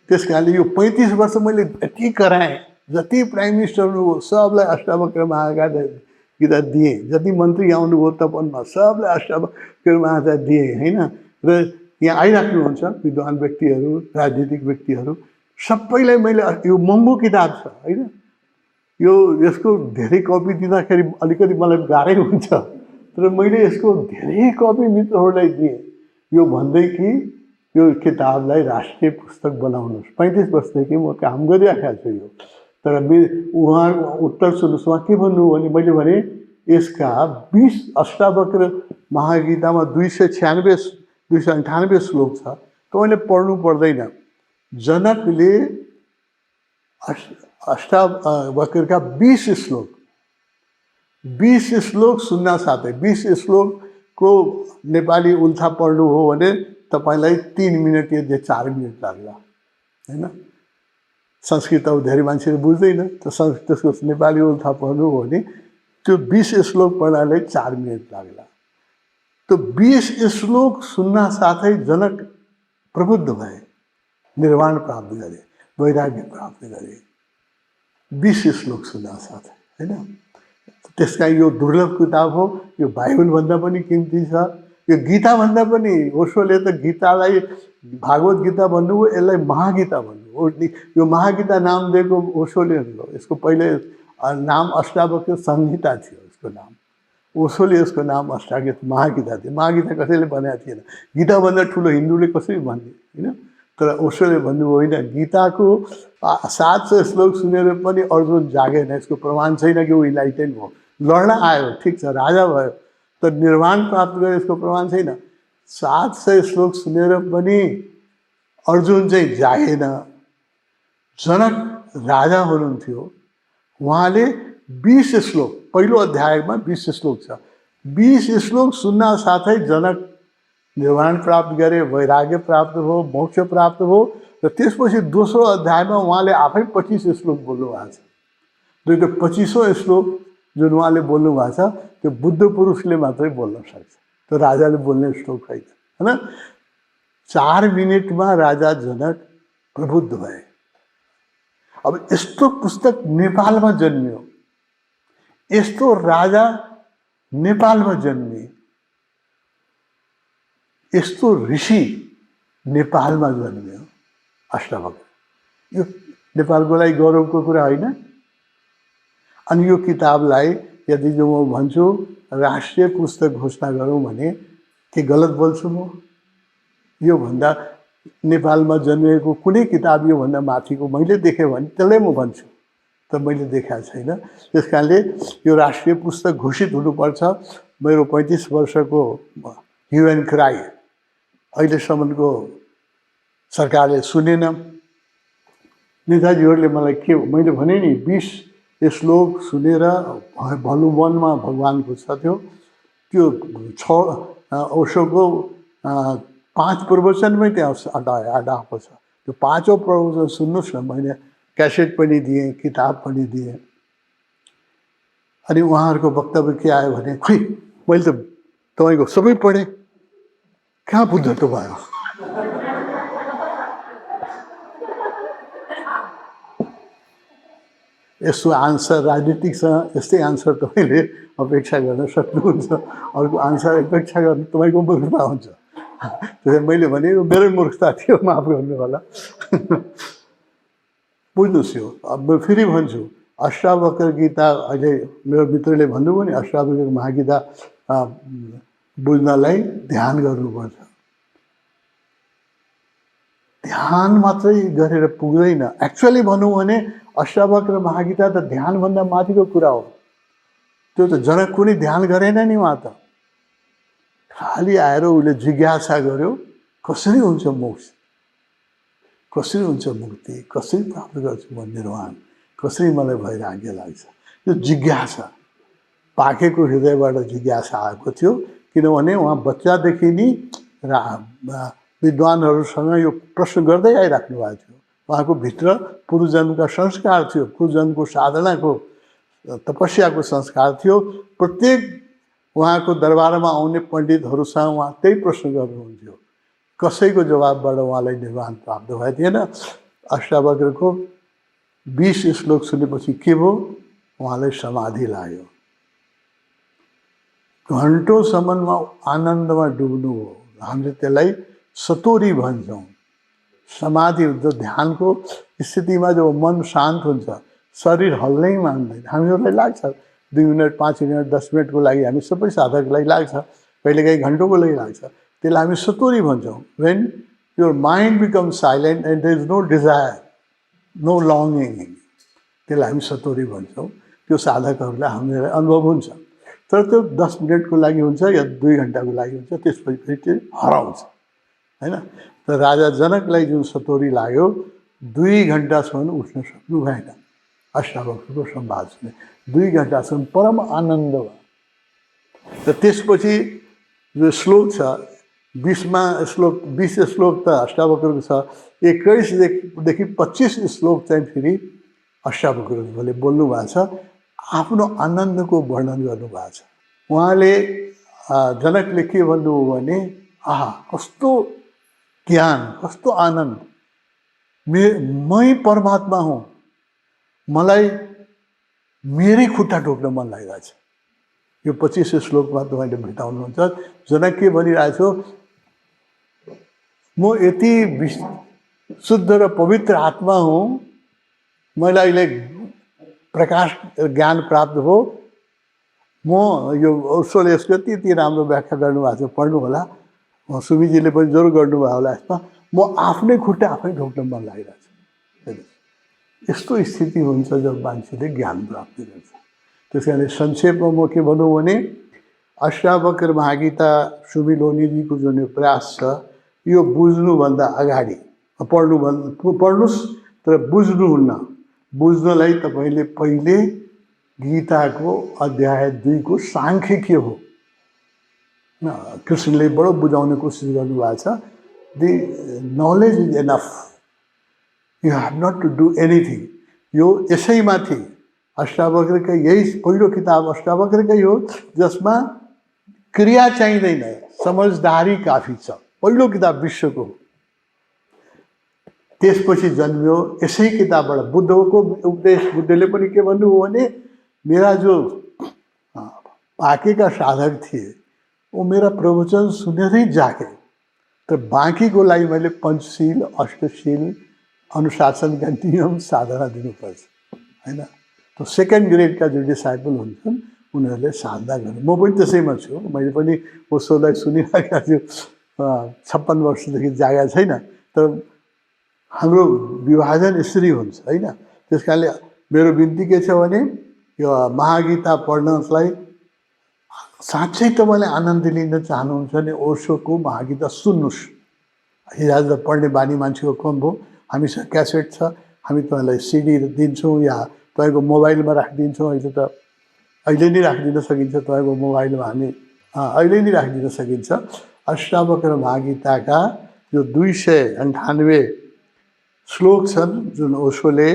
त्यस कारणले यो 35 वर्ष मैले यति कराएँ, जति प्राइम मिनिस्टर हुनुभयो सबलाई अष्टावक्र महागीता दिएँ, जति मन्त्री आउनुभयो तपनमा सबलाई अष्टावक्र महागीता दिएँ होइन। र यहाँ आइराख्नुहुन्छ विद्वान व्यक्तिहरू, राजनीतिक व्यक्तिहरू, सबैलाई मैले यो महँगो किताब छ होइन, यो यसको धेरै कपी दिँदाखेरि अलिकति मलाई गाह्रै हुन्छ, तर मैले यसको धेरै कपी मित्रहरूलाई दिएँ यो भन्दै कि यो किताबलाई राष्ट्रिय पुस्तक बनाउनुहोस्। 35 वर्षदेखि म काम गरिराखेको छु यो। तर उहाँको उत्तर सुन्नुहोस्, उहाँ के भन्नुभयो भने मैले भने यसका 20 अष्टावक्र महागीतामा 298 श्लोक छ, तपाईँले पढ्नु पर्दैन। जनकले अष्टावक्रका 20 श्लोक सुन्न साथै 20 श्लोकको नेपाली उल्था पढ्नु हो भने तपाईँलाई 3 मिनट या 4 मिनट लाग्ला होइन। संस्कृत अब धेरै मान्छेले बुझ्दैन, त त्यसको नेपाली उल्था पढ्नु हो भने त्यो 20 श्लोक पढ्नलाई 4 मिनट लाग्ला। त्यो 20 श्लोक सुन्न साथै जनक प्रबुद्ध भए, निर्वाण प्राप्त गरे, वैराग्य प्राप्त गरे। 20 श्लोक सुन्न साथै होइन। त्यसका यो दुर्लभ किताब हो, यो बाइबलभन्दा पनि कीमती छ, यो गीताभन्दा पनि। ओशोले त गीतालाई भागवत गीता भन्नुभयो, यसलाई महागीता भन्नुभयो। यो महागीता नाम दिएको ओशोले हो। यसको पहिले नाम अष्टावक्र संहिता थियो यसको नाम। ओशोले यसको नाम महागीता थियो। महागीता कसैले भनेको थिएन, गीताभन्दा ठुलो हिन्दूले कसरी भन्ने होइन। तर ओशोले भन्नुभयो होइन, गीताको 700 श्लोक सुनेर पनि अर्जुन जागेन, यसको प्रमाण छैन कि ऊ इन्लाइटेन हो। लड्न आयो ठिक छ, राजा भयो, तर निर्वाण प्राप्त गरे यसको प्रमाण छैन। 700 श्लोक सुनेर पनि अर्जुन चाहिँ जागेन। जनक राजा हुनुहुन्थ्यो, उहाँले 20 श्लोक, पहिलो अध्यायमा 20 श्लोक छ, 20 श्लोक सुन्न साथै जनक निर्वाण प्राप्त गरे, वैराग्य प्राप्त हो, मोक्ष प्राप्त हो। र त्यसपछि दोस्रो अध्यायमा उहाँले आफै 25 श्लोक बोल्नु भएको छ। र त्यो 25औं श्लोक जुन उहाँले बोल्नु भएको छ त्यो बुद्ध पुरुषले मात्रै बोल्न सक्छ, त्यो राजाले बोल्ने श्लोक होइन होइन। 4 मिनटमा राजा जनक प्रबुद्ध भए। अब यस्तो पुस्तक नेपालमा जन्मियो, यस्तो राजा नेपालमा जन्मिए, यस्तो ऋषि नेपालमा जन्मियो अष्टावक्र। यो नेपालको लागि गौरवको कुरा होइन। अनि यो किताबलाई यदि जो म भन्छु राष्ट्रिय पुस्तक घोषणा गरौँ भने के गलत बोल्छु म? योभन्दा नेपालमा जन्मिएको कुनै किताब योभन्दा माथिको मैले देखेँ भने त्यसलाई म भन्छु, तर मैले देखाएको छैन। त्यस कारणले यो राष्ट्रिय पुस्तक घोषित हुनुपर्छ। मेरो 35 वर्षको ह्यू एन्ड क्राई अहिलेसम्मको सरकारले सुनेन। नेताजीहरूले मलाई के मैले भने नि 20 श्लोक सुनेर भलुवनमा भगवानको छ त्यो 6 ओशोको 5 प्रवचनमै त्यहाँ अडाएको छ। त्यो 5औं प्रवचन सुन्नुहोस् न, मैले क्यासेट पनि दिएँ, किताब पनि दिएँ। अनि उहाँहरूको वक्तव्य के आयो भने खै मैले त तपाईँको सबै पढेँ, कहाँ बुद्धत्व भयो? यस्तो आन्सर राजनीतिकसँग यस्तै आन्सर तपाईँले अपेक्षा गर्न सक्नुहुन्छ। अर्को आन्सर अपेक्षा गर्नु तपाईँको मूर्खता हुन्छ। त्यसैले मैले भने यो मेरै मूर्खता थियो, माफ गर्नु होला। बुझ्नुहोस् यो। अब म फेरि भन्छु, अष्टावक्र गीता अहिले मेरो मित्रले भन्नुभयो नि, अष्टावक्र महागीता बुझ्नलाई ध्यान गर्नुपर्छ। ध्यान मात्रै गरेर पुग्दैन। एक्चुअली भनौँ भने अष्टावक्र महागीता त ध्यानभन्दा माथिको कुरा हो। त्यो त जनक कुनै ध्यान गरेन नि, उहाँ त खालि आएर उसले जिज्ञासा गर्यो, कसरी हुन्छ मोक्ष, कसरी हुन्छ मुक्ति, कसरी प्राप्त गर्छु म निर्वाण, कसरी मलाई वैराग्य लाग्छ। त्यो जिज्ञासा पाकेको हृदयबाट जिज्ञासा आएको थियो। किनभने उहाँ बच्चादेखि नै विद्वानहरूसँग यो प्रश्न गर्दै आइराख्नु भएको थियो। उहाँको भित्र पूर्वजन्मका संस्कार थियो, पूर्वजन्मको साधनाको तपस्याको संस्कार थियो। प्रत्येक उहाँको दरबारमा आउने पण्डितहरूसँग उहाँ त्यही प्रश्न गर्नुहुन्थ्यो, कसैको जवाबबाट उहाँलाई निर्वाण प्राप्त भएको थिएन। अष्टावक्रको 20 श्लोक सुनेपछि के भयो, उहाँलाई समाधि लाग्यो। घन्टौँसम्ममा आनन्दमा डुब्नु हो। हामीले त्यसलाई सतोरी भन्छौँ। समाधि हुन्छ, ध्यानको स्थितिमा जब मन शान्त हुन्छ, शरीर हल्नै मान्दैन। हामीहरूलाई लाग्छ 2 मिनट 5 मिनट 10 मिनटको लागि, हामी सबै साधकलाई लाग्छ, कहिलेकाहीँ घन्टौँको लागि लाग्छ। त्यसलाई हामी सतोरी भन्छौँ। When your mind become silent and there is no desire, no longing, त्यसलाई हामी सतोरी भन्छौँ। त्यो साधकहरूलाई हामीलाई अनुभव हुन्छ। तर त्यो 10 मिनटको लागि हुन्छ या 2 घन्टाको लागि हुन्छ, त्यसपछि फेरि त्यो हराउँछ, होइन। तर राजा जनकलाई जुन सतोरी लाग्यो, 2 घन्टासम्म उठ्न सक्नु भएन। अष्टावक्रको संवाद सुने 2 घन्टासम्म परम आनन्द भयो। र त्यसपछि जो श्लोक छ 20 श्लोक त अष्टावक्रको छ, 21देखि 25 श्लोक चाहिँ फेरि अष्टावक्रले बोल्नु भएको छ, आफ्नो आनन्दको वर्णन गर्नुभएको छ। उहाँले जनकले के भन्नुभयो भने, आहा कस्तो ज्ञान, कस्तो आनन्द, मै परमात्मा हुँ, मलाई मेरै खुट्टा ठोक्न मन लागिरहेछ। यो 25 श्लोकमा तपाईँले भेटाउनुहुन्छ। जनक के भनिरहेछ, म यति शुद्ध र पवित्र आत्मा हुँ, मलाई अहिले प्रकाश ज्ञान प्राप्त हो। म यो उसोले यसको यति राम्रो व्याख्या गर्नुभएको छ, पढ्नु होला, सुमीजीले पनि जोर गर्नुभयो होला यसमा। म आफ्नै खुट्टा आफै ठोक्न मन लागिरहेछ। यस्तो स्थिति हुन्छ जब मान्छेले ज्ञान प्राप्त गर्छ। त्यस कारणले संक्षेपमा म के भनौँ भने, अष्टावक्र महागीता सुमिलोनीजीको जुन प्रयास छ, यो बुझ्नुभन्दा अगाडि पढ्नुहोस्, तर बुझ्नुहुन्न। बुझ्नलाई तपाईँले पहिले गीताको अध्याय 2 को साङ्ख्य के हो, कृष्णले बडो बुझाउने कोसिस गर्नुभएको छ। The knowledge is enough, you have not to do anything. यो यसैमाथि अष्टावक्रकै यही पहिलो किताब अष्टावक्रकै हो, जसमा क्रिया चाहिँदैन, समझदारी काफी छ। पहिलो किताब विश्वको। त्यसपछि जन्मियो यसै किताबबाट बुद्धको उपदेश। बुद्धले पनि के भन्नुभयो भने, मेरा जो पाकेका साधक थिए वो मेरा प्रवचन सुनेरै जागे, तर बाँकीको लागि मैले पञ्चशील, अष्टशील, अनुशासनका नियम साधना दिनुपर्छ, होइन। तो सेकेन्ड ग्रेडका जो डिसाइपल हुन्छन् उनीहरूले साधना गर्नु। म पनि त्यसैमा छु। मैले पनि उसोलाई सुनिरहेको छु, 56 वर्षदेखि जागेको छैन। तर हाम्रो विभाजन यसरी हुन्छ, होइन। त्यस कारणले मेरो बिन्ती के छ भने, यो महागीता पढ्नलाई साँच्चै तपाईँले आनन्द लिन चाहनुहुन्छ भने ओशोको महागीता सुन्नुहोस्। हिजोआज पढ्ने बानी मान्छेको कम भयो। हामीसँग क्यासेट छ, हामी तपाईँलाई सिडी दिन्छौँ या तपाईँको मोबाइलमा राखिदिन्छौँ। अहिले नै राखिदिन सकिन्छ तपाईँको मोबाइलमा, हामी अहिले नै राखिदिन सकिन्छ। अष्टावक्र महागीताका जो 298 श्लोक छन्, जुन ओशोले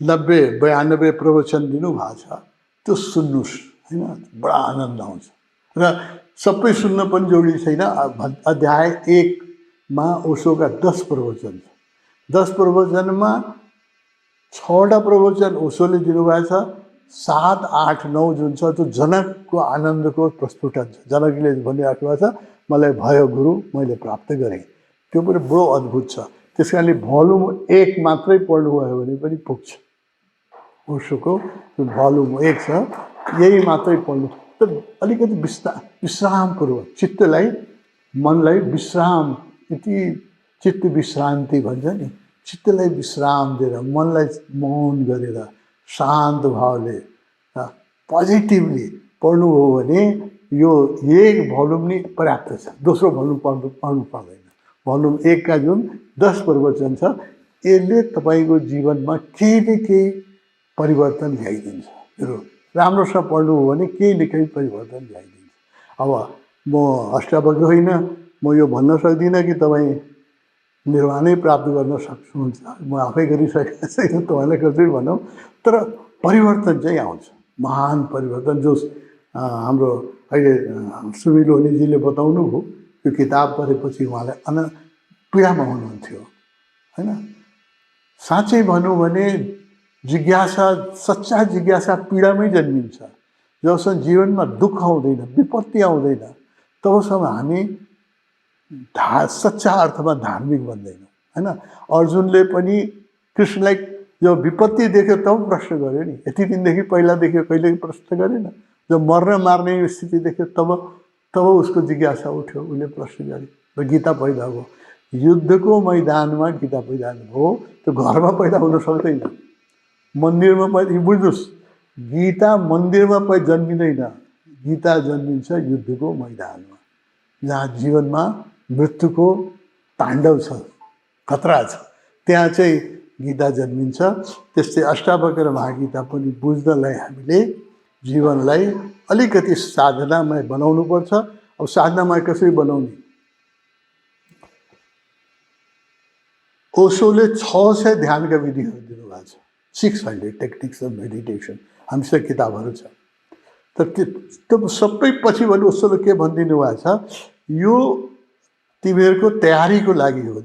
90-92 प्रवचन दिनुभएको छ, त्यो सुन्नुहोस्, होइन। बडा आनन्द आउँछ। र सबै सुन्न पनि जरुरी छैन। अध्याय 1 मा ओशोका 10 प्रवचन छ। 10 प्रवचनमा 6वटा प्रवचन ओशोले दिनुभएको छ। 7, 8, 9 जुन छ त्यो जनकको आनन्दको प्रस्फुटन छ। जनकले भनिराख्नु भएको छ, मलाई भयो गुरु, मैले प्राप्त गरेँ। त्यो पनि बडो अद्भुत छ। त्यस कारणले भोल्युम 1 मात्रै पढ्नुभयो भने पनि पुग्छ। ओशोको जुन भोल्युम 1 छ, यही मात्रै पढ्नु। त अलिकति विश्रामपूर्वक चित्तलाई, मनलाई विश्राम, यति चित्त विश्रान्ति भन्छ नि, चित्तलाई विश्राम दिएर, मनलाई मौन गरेर, शान्त भावले, पोजिटिभली पढ्नुभयो भने यो 1 भोल्युम नै पर्याप्त छ। दोस्रो भोल्युम पढ्नु पर्दैन। भोल्युम 1 का जुन 10 प्रवचन छ, यसले तपाईँको जीवनमा केही न केही परिवर्तन ल्याइदिन्छ। राम्रोसँग पढ्नुभयो भने केही न केही परिवर्तन ल्याइदिन्छ। अब म अष्टावक्र होइन, म यो भन्न सक्दिनँ कि तपाईँ निर्वाणै प्राप्त गर्न सक्नुहुन्छ। म आफै गरिसकेको छैन, तपाईँलाई कसरी भनौँ। तर परिवर्तन चाहिँ आउँछ, महान परिवर्तन। जो हाम्रो अहिले सुमिलोनीजीले बताउनु भयो, त्यो किताब पढेपछि उहाँलाई पीडामा हुनुहुन्थ्यो होइन। साँच्चै भनौँ भने जिज्ञासा, सच्चा जिज्ञासा पीडामै जन्मिन्छ। जबसम्म जीवनमा दुःख आउँदैन, विपत्ति आउँदैन, तबसम्म हामी सच्चा अर्थमा धार्मिक बन्दैनौँ होइन। अर्जुनले पनि कृष्णलाई जब विपत्ति देख्यो तब प्रश्न गर्यो नि, यति दिनदेखि पहिला देख्यो कहिले प्रश्न गरेन। जब मर्न मार्ने स्थिति देख्यो तब उसको जिज्ञासा उठ्यो, उसले प्रश्न गर्यो र गीता पैदा भयो। युद्धको मैदानमा गीता पैदा भयो, त्यो घरमा पैदा हुन सक्दैन, मन्दिरमा पैदा। बुझ्नुहोस्, गीता मन्दिरमा जन्मिँदैन, गीता जन्मिन्छ युद्धको मैदानमा, जहाँ जीवनमा मृत्युको ताण्डव छ, खतरा छ, त्यहाँ चाहिँ गीता जन्मिन्छ। त्यस्तै अष्टावक्र महागीता पनि बुझ्नलाई हामीले जीवनलाई अलिकति साधनामय बनाउनुपर्छ। अब साधनामय कसरी बनाउने? ओशोले 600 ध्यानका विधिहरू दिनुभएको छ, 600 टेक्निक्स अफ मेडिटेसन, हामीसँग किताबहरू छ। तर त्यो सबै पछि भने ओशोले के भनिदिनु भएको छ, यो तिमीहरूको तयारीको लागि हो।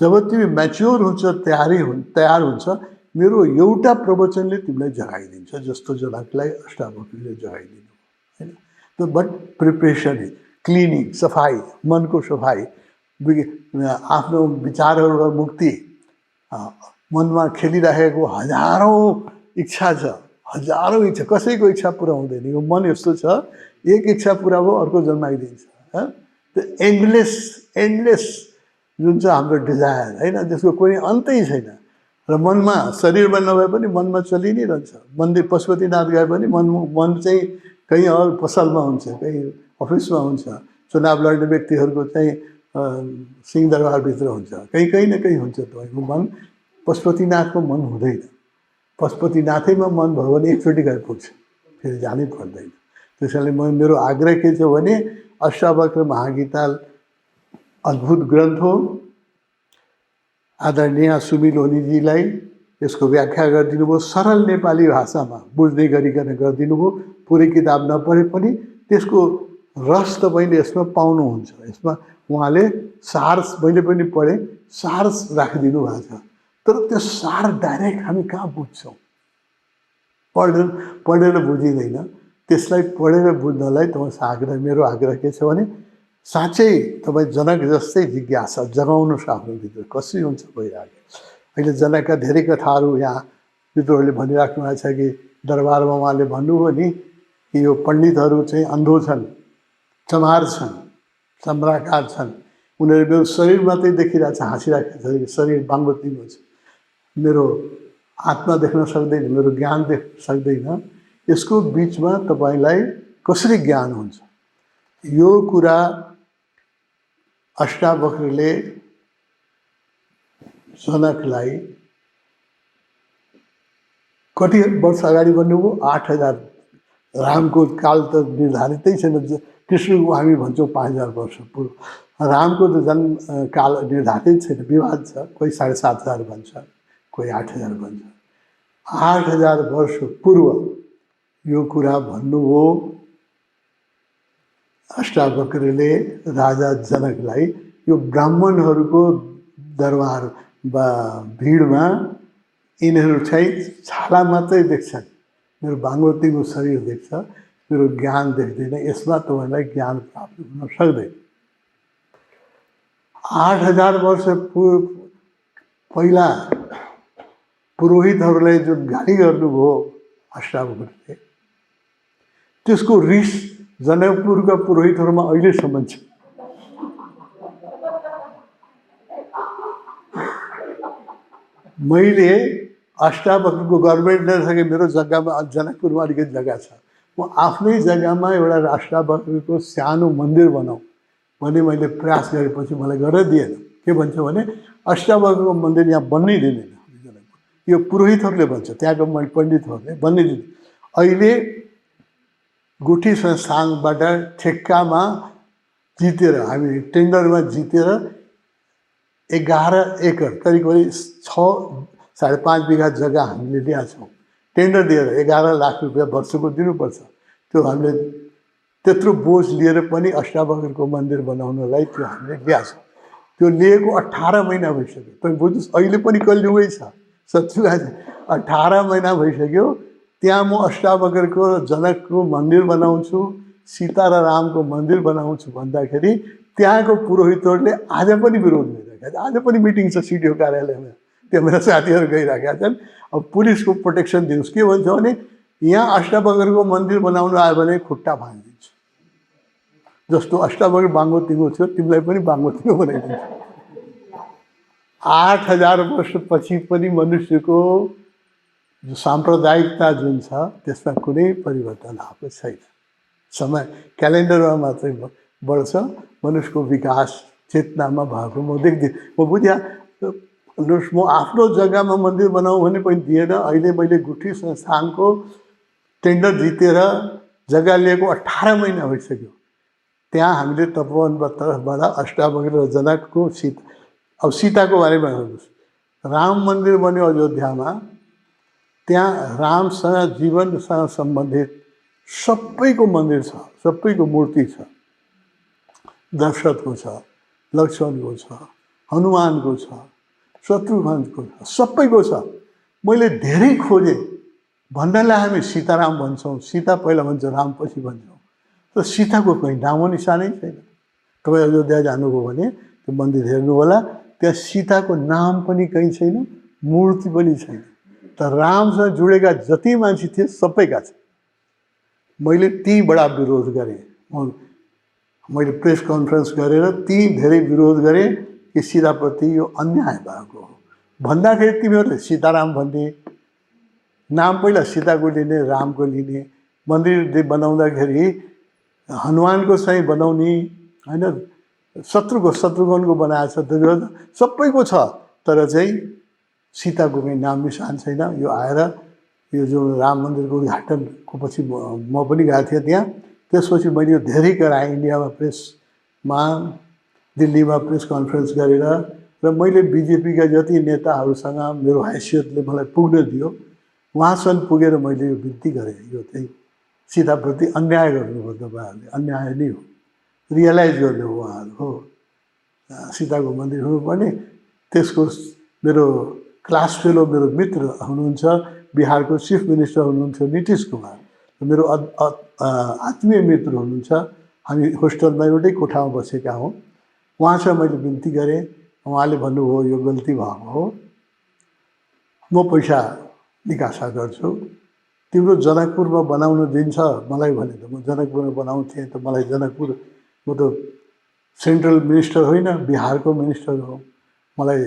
जब तिमी म्याच्योर हुन्छ, तयार हुन्छ, मेरो एउटा प्रवचनले तिमीलाई जगाइदिन्छ, जस्तो जनकलाई अष्टावक्रले जगाइदिनु होइन। त बट प्रिपरेसन, क्लिनिङ, सफाइ, मनको सफाइ, आफ्नो विचारहरूबाट मुक्ति। मनमा खेलिराखेको हजारौँ इच्छा छ, हजारौँ इच्छा, कसैको इच्छा पुरा हुँदैन। यो मन यस्तो छ, एक इच्छा पुरा भयो अर्को जन्माइदिन्छ। त्यो एन्डलेस जुन चाहिँ हाम्रो डिजायर होइन, त्यसको कुनै अन्तै छैन। र मनमा, शरीरमा नभए पनि मनमा चलि नै रहन्छ। मन्दिर पशुपतिनाथ गए पनि मन चाहिँ कहीँ अरू पसलमा हुन्छ, कहीँ अफिसमा हुन्छ। चुनाव लड्ने व्यक्तिहरूको चाहिँ सिंहदरबारभित्र हुन्छ, कहीँ न कहीँ हुन्छ। तपाईँको मन पशुपतिनाथको मन हुँदैन। पशुपतिनाथैमा मन भयो भने एकचोटि गएर पुग्छ, फेरि जानै पर्दैन। त्यसैले मेरो आग्रह के छ भने अष्टावक्र महागीता अद्भुत ग्रन्थ हो। आदरणीय सुमिल ओलीजीलाई यसको व्याख्या गरिदिनु भयो, सरल नेपाली भाषामा बुझ्ने गरिकन गरिदिनु भयो। पुरै किताब नपढे पनि त्यसको रस तपाईँले यसमा पाउनुहुन्छ। यसमा उहाँले सार, मैले पनि पढेँ, सार राखिदिनु भएको छ। तर त्यो सार डाइरेक्ट हामी कहाँ बुझ्छौँ? पढेर बुझिँदैन। त्यसलाई पढेर बुझ्नलाई तपाईँ मेरो आग्रह के छ भने साँच्चै तपाईँ जनक जस्तै जिज्ञासा जगाउनुहोस् आफ्नो भित्र, कसरी हुन्छ भइरहेको। अहिले जनकका धेरै कथाहरू यहाँ मित्रहरूले भनिराख्नु भएको छ कि दरबारमा उहाँले भन्नुभयो नि कि यो पण्डितहरू चाहिँ अन्धो छन्, चमार छन्, चम्राकार छन्, उनीहरू मेरो शरीर मात्रै देखिरहेछ, हाँसिरहेको छ, शरीर बाङ्गोतिङ्गो छ, मेरो आत्मा देख्न सक्दैन, मेरो ज्ञान देख्न सक्दैन। यसको बिचमा तपाईँलाई कसरी ज्ञान हुन्छ? यो कुरा अष्टावक्रले जनकलाई कति वर्ष अगाडि भन्नुभयो? 8000। रामको काल त निर्धारितै छैन, कृष्णको हामी भन्छौँ 5000 वर्ष पूर्व। रामको त जन्म काल निर्धारित छैन, विवाद छ, कोही 7500 भन्छ, कोही 8000 भन्छ। 8000 वर्ष पूर्व यो कुरा भन्नुभयो अष्टावक्रले राजा जनकलाई। यो ब्राह्मणहरूको दरबार वा भिडमा यिनीहरू चाहिँ छाला मात्रै देख्छन्, मेरो बाङ्गोतिङ्गो शरीर देख्छ, मेरो ज्ञान देख्दैन। यसमा तपाईँलाई ज्ञान प्राप्त हुन सक्दैन। 8000 वर्ष पहिला पुरोहितहरूलाई जुन गाली गर्नुभयो अष्टावक्रले, त्यसको रिस जनकपुरका पुरोहितहरूमा अहिलेसम्म छ। मैले अष्टावक्रको गभर्मेन्ट नसके मेरो जग्गामा जनकपुरमा अलिकति जग्गा छ, म आफ्नै जग्गामा एउटा अष्टावक्रको सानो मन्दिर बनाऊ भने मैले प्रयास गरेपछि मलाई गरेर दिएन। के भन्छ भने अष्टावक्रको मन्दिर यहाँ बन्नै दिँदैन, यो पुरोहितहरूले भन्छ, त्यहाँको पण्डितहरूले बन्नै दिँदैन। अहिले गुठी संस्थानबाट ठेक्कामा जितेर, हामी टेन्डरमा जितेर 11 एकड करिब 6.5 बिघा जग्गा हामीले ल्याएको छौँ। टेन्डर दिएर 11 लाख रुपियाँ वर्षको दिनुपर्छ। त्यो हामीले त्यत्रो बोझ लिएर पनि अष्टावक्रको मन्दिर बनाउनलाई त्यो हामीले ल्याएको छ। त्यो लिएको 18 महिना भइसक्यो। तपाईँ बुझ्नुहोस्, अहिले पनि कलियुगै छ। सत्युगा 18 महिना भइसक्यो। त्यहाँ म अष्टावक्रको जनकको मन्दिर बनाउँछु, सीता र रामको मन्दिर बनाउँछु भन्दाखेरि त्यहाँको पुरोहितहरूले आज पनि विरोध गरिरहेका छन्। आज पनि मिटिङ छ सिडिओ कार्यालयमा, त्यहाँ मेरा साथीहरू गइरहेका छन्। अब पुलिसको प्रोटेक्सन दिनुहोस्। के भन्छ भने यहाँ अष्टावक्रको मन्दिर बनाउनु आयो भने खुट्टा भाँगिदिन्छु। जस्तो अष्टावक्र बाङ्गो तिङ्गो थियो, तिमीलाई पनि बाङ्गो तिङ्गो बनाइदिन्छु। 8000 वर्षपछि पनि मनुष्यको जो साम्प्रदायिकता जुन छ त्यसमा कुनै परिवर्तन आएको छैन। समय क्यालेन्डरमा मात्रै बढ्छ, मनुष्यको विकास चेतनामा भएको म देख्दिनँ। म बुझ्या म आफ्नो जग्गामा मन्दिर बनाऊ भने पनि दिएन। अहिले मैले गुठी संस्थानको टेन्डर जितेर जग्गा लिएको 18 महिना भइसक्यो। त्यहाँ हामीले तपोवनको तर्फबाट अष्टावक्र र जनकको अब सीताको बारेमा हेर्नुहोस्। राम मन्दिर बन्यो अयोध्यामा। त्यहाँ रामसँग जीवनसँग सम्बन्धित सबैको मन्दिर छ, सबैको मूर्ति छ। दशरथको छ, लक्ष्मणको छ, हनुमानको छ, शत्रुघ्नको छ, सबैको छ। मैले धेरै खोजेँ। भन्नलाई हामी सीताराम भन्छौँ, सीता पहिला भन्छ, राम पछि भन्छौँ। तर सीताको कहीँ नामो निशानै छैन। तपाईँ अयोध्या जानुभयो भने त्यो मन्दिर हेर्नु होला, त्यहाँ सीताको नाम पनि कहीँ छैन, मूर्ति पनि छैन। तर रामसँग जुडेका जति मान्छे थिए सबैका छन्। मैले ती बडा विरोध गरेँ। मैले प्रेस कन्फरेन्स गरेर ती धेरै विरोध गरेँ कि सीताप्रति यो अन्याय भएको हो भन्दाखेरि तिमीहरूले सीताराम भन्ने नाम पहिला सीताको लिने, रामको लिने, मन्दिर बनाउँदाखेरि हनुमानको चाहिँ बनाउने होइन, शत्रुघ्नको बनाएको छ, सबैको छ। तर चाहिँ सीताको पनि नाम निशान छैन। यो आएर यो जो राम मन्दिरको उद्घाटनको पछि म पनि गएको थिएँ त्यहाँ। त्यसपछि मैले यो धेरै कराएँ इन्डियामा, प्रेसमा, दिल्लीमा प्रेस कन्फरेन्स गरेर। र मैले बिजेपीका जति नेताहरूसँग मेरो हैसियतले मलाई पुग्न दियो, उहाँसँग पुगेर मैले यो बिन्ती गरेँ। यो चाहिँ सीताप्रति अन्याय गर्नुभयो तपाईँहरूले, अन्याय नै हो, रियलाइज गर्नु हो उहाँहरू हो। सीताको मन्दिर हुनुपर्ने। त्यसको मेरो क्लास फेलो, मेरो मित्र हुनुहुन्छ, बिहारको चिफ मिनिस्टर हुनुहुन्छ नीतिश कुमार, मेरो आत्मीय मित्र हुनुहुन्छ। हामी होस्टलमा एउटै कोठामा बसेका हौँ। उहाँसँग मैले बिन्ती गरेँ। उहाँले भन्नुभयो यो गल्ती भएको हो, म पैसा निकासा गर्छु, तिम्रो जनकपुरमा बनाउन दिन्छ मलाई भने त म जनकपुरमा बनाउँथेँ। त मलाई जनकपुर, म त सेन्ट्रल मिनिस्टर होइन, बिहारको मिनिस्टर हो। मलाई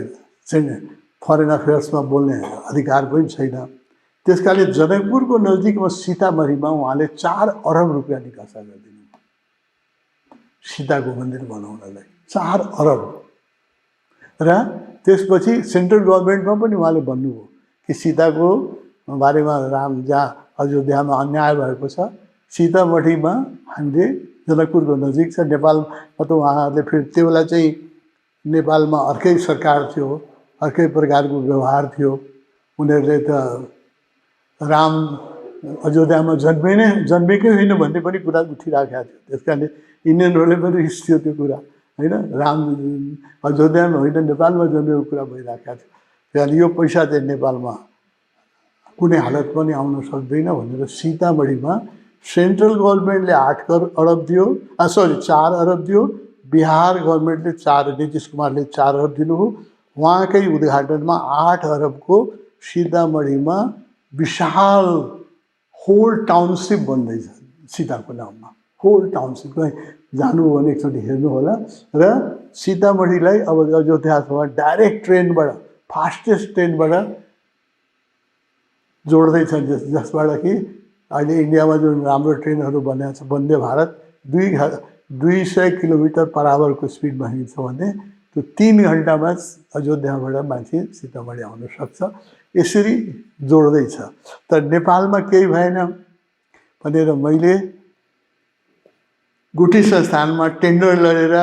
फरेन अफेयर्समा बोल्ने अधिकार पनि छैन। त्यस कारणले जनकपुरको नजिकमा सीतामढीमा उहाँले 4 अरब रुपियाँ निकासा गरिदिनु सीताको मन्दिर बनाउनलाई। 4 अरब। र त्यसपछि सेन्ट्रल गभर्मेन्टमा पनि उहाँले भन्नुभयो कि सीताको बारेमा राम जहाँ अयोध्यामा अन्याय भएको छ, सीतामढीमा हामीले जनकपुरको नजिक छ, नेपालमा त उहाँहरूले फेरि त्यो बेला चाहिँ नेपालमा अर्कै सरकार थियो, अर्कै प्रकारको व्यवहार थियो। उनीहरूले त राम अयोध्यामा जन्मेकै होइन भन्ने पनि कुरा उठिराखेको थियो। त्यस कारणले इन्डियनहरूले पनि रिस थियो त्यो कुरा, होइन। राम अयोध्यामा होइन नेपालमा जन्मेको कुरा भइराखेको थियो। त्यहाँदेखि यो पैसा चाहिँ नेपालमा कुनै हालत पनि आउन सक्दैन भनेर सीतामढीमा सेन्ट्रल गभर्मेन्टले 8 अरब दियो, 4 अरब दियो। बिहार गभर्मेन्टले नीतिश कुमारले 4 अरब दिनुभयो। उहाँकै उद्घाटनमा 8 अरबको सीतामढीमा विशाल होल टाउनसिप बन्दैछ सीताको नाममा। होल टाउनसिप जानु भने एकचोटि हेर्नु होला। र सीतामढीलाई अब अयोध्यासँग डाइरेक्ट ट्रेनबाट, फास्टेस्ट ट्रेनबाट जोड्दैछन्, जसबाट कि अहिले इन्डियामा जुन राम्रो ट्रेनहरू बनेको छ, वन्दे भारत 200 किलोमिटर पर आवरको स्पिडमा हिँड्छ भने त्यो 3 घन्टामा अयोध्याबाट मान्छे सीतामढी आउन सक्छ। यसरी जोड्दैछ। तर नेपालमा केही भएन भनेर मैले गुठी संस्थानमा टेन्डर लडेर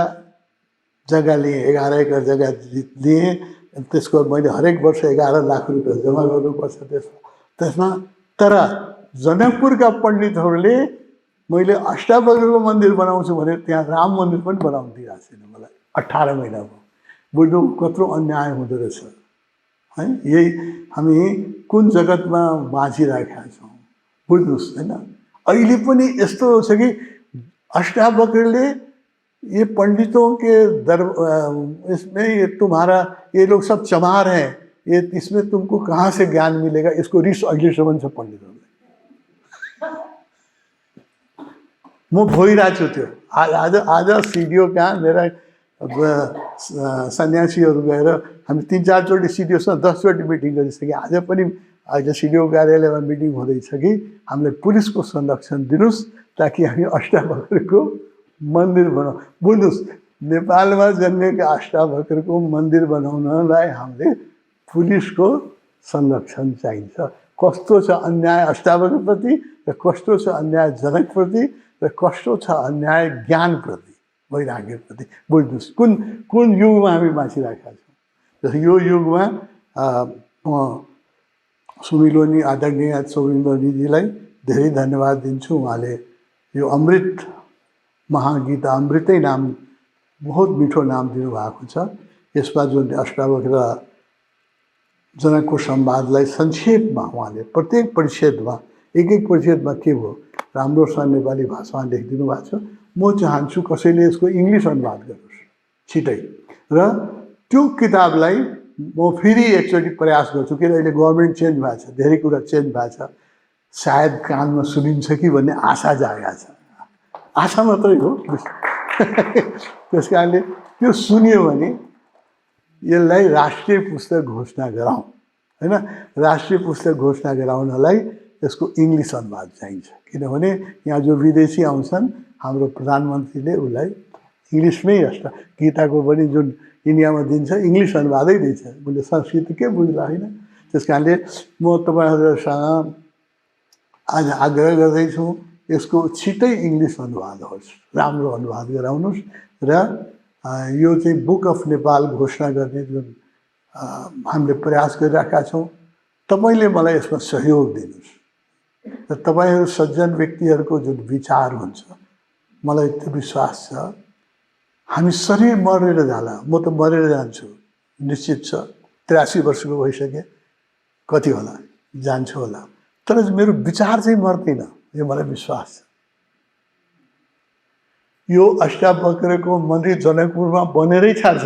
जग्गा लिएँ। 11 एकर जग्गा लिएँ। त्यसको मैले हरेक वर्ष 11 लाख रुपियाँ जम्मा गर्नुपर्छ त्यसमा। तर जनकपुरका पण्डितहरूले मैले अष्टावक्रको मन्दिर बनाउँछु भने त्यहाँ राम मन्दिर पनि बनाउनु दिइरहेको छैन मलाई 18 महिना भयो। बुझ्नु कत्रो अन्याय हुँदो रहेछ है। यही हामी कुन जगतमा बाँचिरहेका छौँ बुझ्नुहोस् होइन। अहिले पनि यस्तो छ कि अष्टावक्रले ये पंडितों के इसमें ये तुम्हारा ये लोग सब चमार हैं, ये इसमें तुमको कहाँ से ज्ञान मिलेगा, इसको रिस अहिलेसम्म छ पण्डितहरूले। म भइरहेको छु त्यो। आज आज सिडिओ कहाँ मेरा सन्यासीहरू गएर हामी 3-4 चोटि सिडिओसँग 10 चोटि मिटिङ गरिसक्यो। आज पनि आज सिडिओ कार्यालयमा मिटिङ हुँदैछ कि हामीलाई पुलिसको संरक्षण दिनुहोस् ताकि हामी अष्टावक्रको मन्दिर बनाऊ। बुझ्नुहोस् नेपालमा जन्मेका अष्टावक्रको मन्दिर बनाउनलाई हामीले पुलिसको संरक्षण चाहिन्छ। कस्तो छ अन्याय अष्टावक्रप्रति र कस्तो छ अन्याय जनकप्रति र कस्तो छ अन्याय ज्ञानप्रति वैराग्यप्रति। बुझ्नुहोस् कुन कुन युगमा हामी बाँचिरहेका छौँ। जस्तो यो युगमा सुमिलोनी आदरणीय सुमिलोनीजीलाई धेरै धन्यवाद दिन्छु। उहाँले यो अमृत महागीता अमृतै नाम बहुत मिठो नाम दिनुभएको छ। यसमा जुन अष्टावक्र जनकको संवादलाई संक्षेपमा उहाँले प्रत्येक परिच्छेदमा एक परिच्छेदमा के भयो राम्रोसँग नेपाली भाषामा लेखिदिनु भएको छ। म चाहन्छु कसैले यसको इङ्ग्लिस अनुवाद गरोस् छिटै र त्यो किताबलाई म फेरि एकचोटि प्रयास गर्छु। किन अहिले गभर्मेन्ट चेन्ज भएको छ, धेरै कुरा चेन्ज भएको छ, सायद कानमा सुनिन्छ कि भन्ने आशा जागेको छ। आशा मात्रै हो। त्यस कारणले त्यो सुन्यो भने यसलाई राष्ट्रिय पुस्तक घोषणा गराउँ होइन। राष्ट्रिय पुस्तक घोषणा गराउनलाई यसको इङ्ग्लिस अनुवाद चाहिन्छ। किनभने यहाँ जो विदेशी आउँछन् हाम्रो प्रधानमन्त्रीले उसलाई इङ्ग्लिसमै गीताको पनि जुन इन्डियामा दिन्छ इङ्ग्लिस अनुवादै दिन्छ। उसले संस्कृत के बुझ्ला होइन। त्यस कारणले म तपाईँहरूसँग आज आग्रह गर्दैछु यसको छिटै इङ्ग्लिस अनुवाद होस्, राम्रो अनुवाद गराउनुहोस् र यो चाहिँ बुक अफ नेपाल घोषणा गर्ने जुन हामीले प्रयास गरिरहेका छौँ तपाईँले मलाई यसमा सहयोग दिनुहोस्। र तपाईँहरू सज्जन व्यक्तिहरूको जुन विचार हुन्छ मलाई त्यो विश्वास छ हामी शरीर मरेर जाला। म त मरेर जान्छु निश्चित छ। 83 वर्षको भइसकेँ, कति होला जान्छु होला, तर मेरो विचार चाहिँ मर्दैन यो मलाई विश्वास छ। यो अष्टावक्रको मन्दिर जनकपुरमा बनेरै छाड्छ।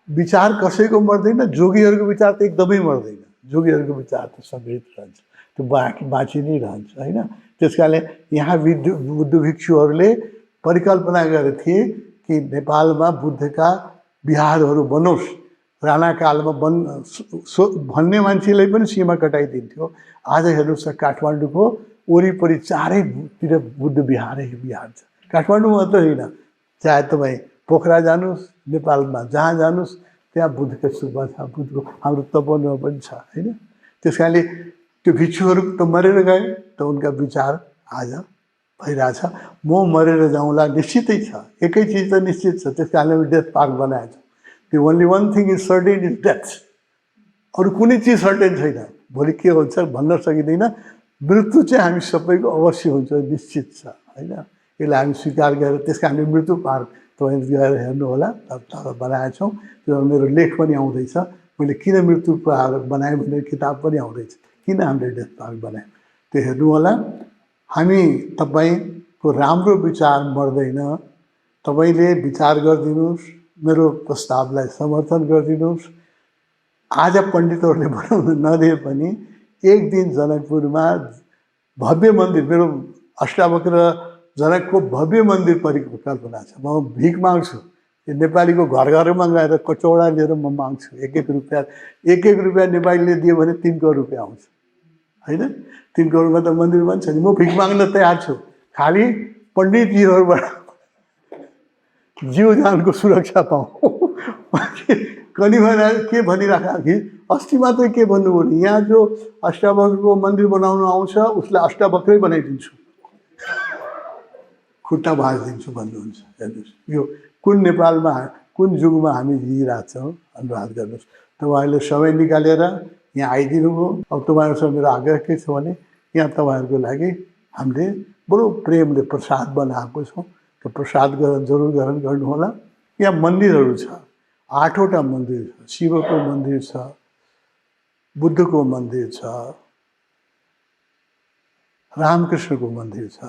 विचार कसैको मर्दैन, जोगीहरूको विचार त एकदमै मर्दैन। जोगीहरूको विचार त सङ्ग्रहित रहन्छ, त्यो बाँची नै रहन्छ होइन। त्यस कारणले यहाँ बुद्ध भिक्षुहरूले परिकल्पना गरेका थिए कि नेपालमा बुद्धका विहारहरू बनोस्। राणाकालमा भन्ने मान्छेलाई पनि सीमा कटाइदिन्थ्यो। आज हेर्नुहोस् न काठमाडौँको वरिपरि चारैतिर बुद्ध विहारै विहार छ। काठमाडौँ मात्र होइन, चाहे तपाईँ पोखरा जानुहोस्, नेपालमा जहाँ जानुहोस् त्यहाँ बुद्धको स्तूप छ, बुद्धको हाम्रो तपोवनमा पनि छ होइन। त्यस कारणले त्यो भिक्षुहरू त मरेर गए त उनका विचार आज भइरहेछ। म मरेर जाउँला निश्चितै छ, एकै चिज त निश्चित छ। त्यस कारणले डेथ पार्क बनाएको छ। The only one thing is certain is death. अरू कुनै चिज सर्टेन छैन। भोलि के हुन्छ भन्न सकिँदैन। मृत्यु चाहिँ हामी सबैको अवश्य हुन्छ, निश्चित छ होइन। यसलाई हामी स्वीकार गरेर त्यस कारणले मृत्यु पार्क तपाईँ गएर हेर्नु होला। तब बनाएका छौँ। त्यो मेरो लेख पनि आउँदैछ। मैले किन मृत्यु पार्क बनाएँ भनेर किताब पनि आउँदैछ, किन हामीले डेथ पार्क बनायौँ त्यो हेर्नु होला। हामी तपाईँको राम्रो विचार मर्दैन। तपाईँले विचार गरिदिनुहोस्, मेरो प्रस्तावलाई समर्थन गरिदिनुहोस्। आज पण्डितहरूले बनाउन नदिए पनि एक दिन जनकपुरमा भव्य मन्दिर, मेरो अष्टावक्र जनकको भव्य मन्दिर परिकल्पना छ। म भिख माग्छु, नेपालीको घर घरमा गएर कचौडा लिएर म माग्छु। एक रुपियाँ नेपालीले दियो भने 3 करोड रुपियाँ आउँछ होइन। 3 करोडमा त मन्दिर बन्छ नि। म भिख माग्न तयार छु, खालि पण्डितजीहरूबाट जीव ज्यानको सुरक्षा पाऊँ। कनि के भनिराख कि अस्ति मात्रै के भन्नुभयो भने यहाँ जो अष्टावक्रको मन्दिर बनाउन आउँछ उसलाई अष्टावक्रै बनाइदिन्छु, खुट्टा भाँचिदिन्छु भन्नुहुन्छ। हेर्नुहोस् यो कुन नेपालमा कुन युगमा हामी जिइरहेछौँ अनुवाद गर्नुहोस्। तपाईँहरूले समय निकालेर यहाँ आइदिनु भयो। अब तपाईँहरूसँग मेरो आग्रह के छ भने यहाँ तपाईँहरूको लागि हामीले बडो प्रेमले प्रसाद बनाएको छौँ। त्यो प्रसाद जरुर ग्रहण गर्नुहोला। यहाँ मन्दिरहरू छ, 8वटा मन्दिर छ। शिवको मन्दिर छ, बुद्धको मन्दिर छ, रामकृष्णको मन्दिर छ,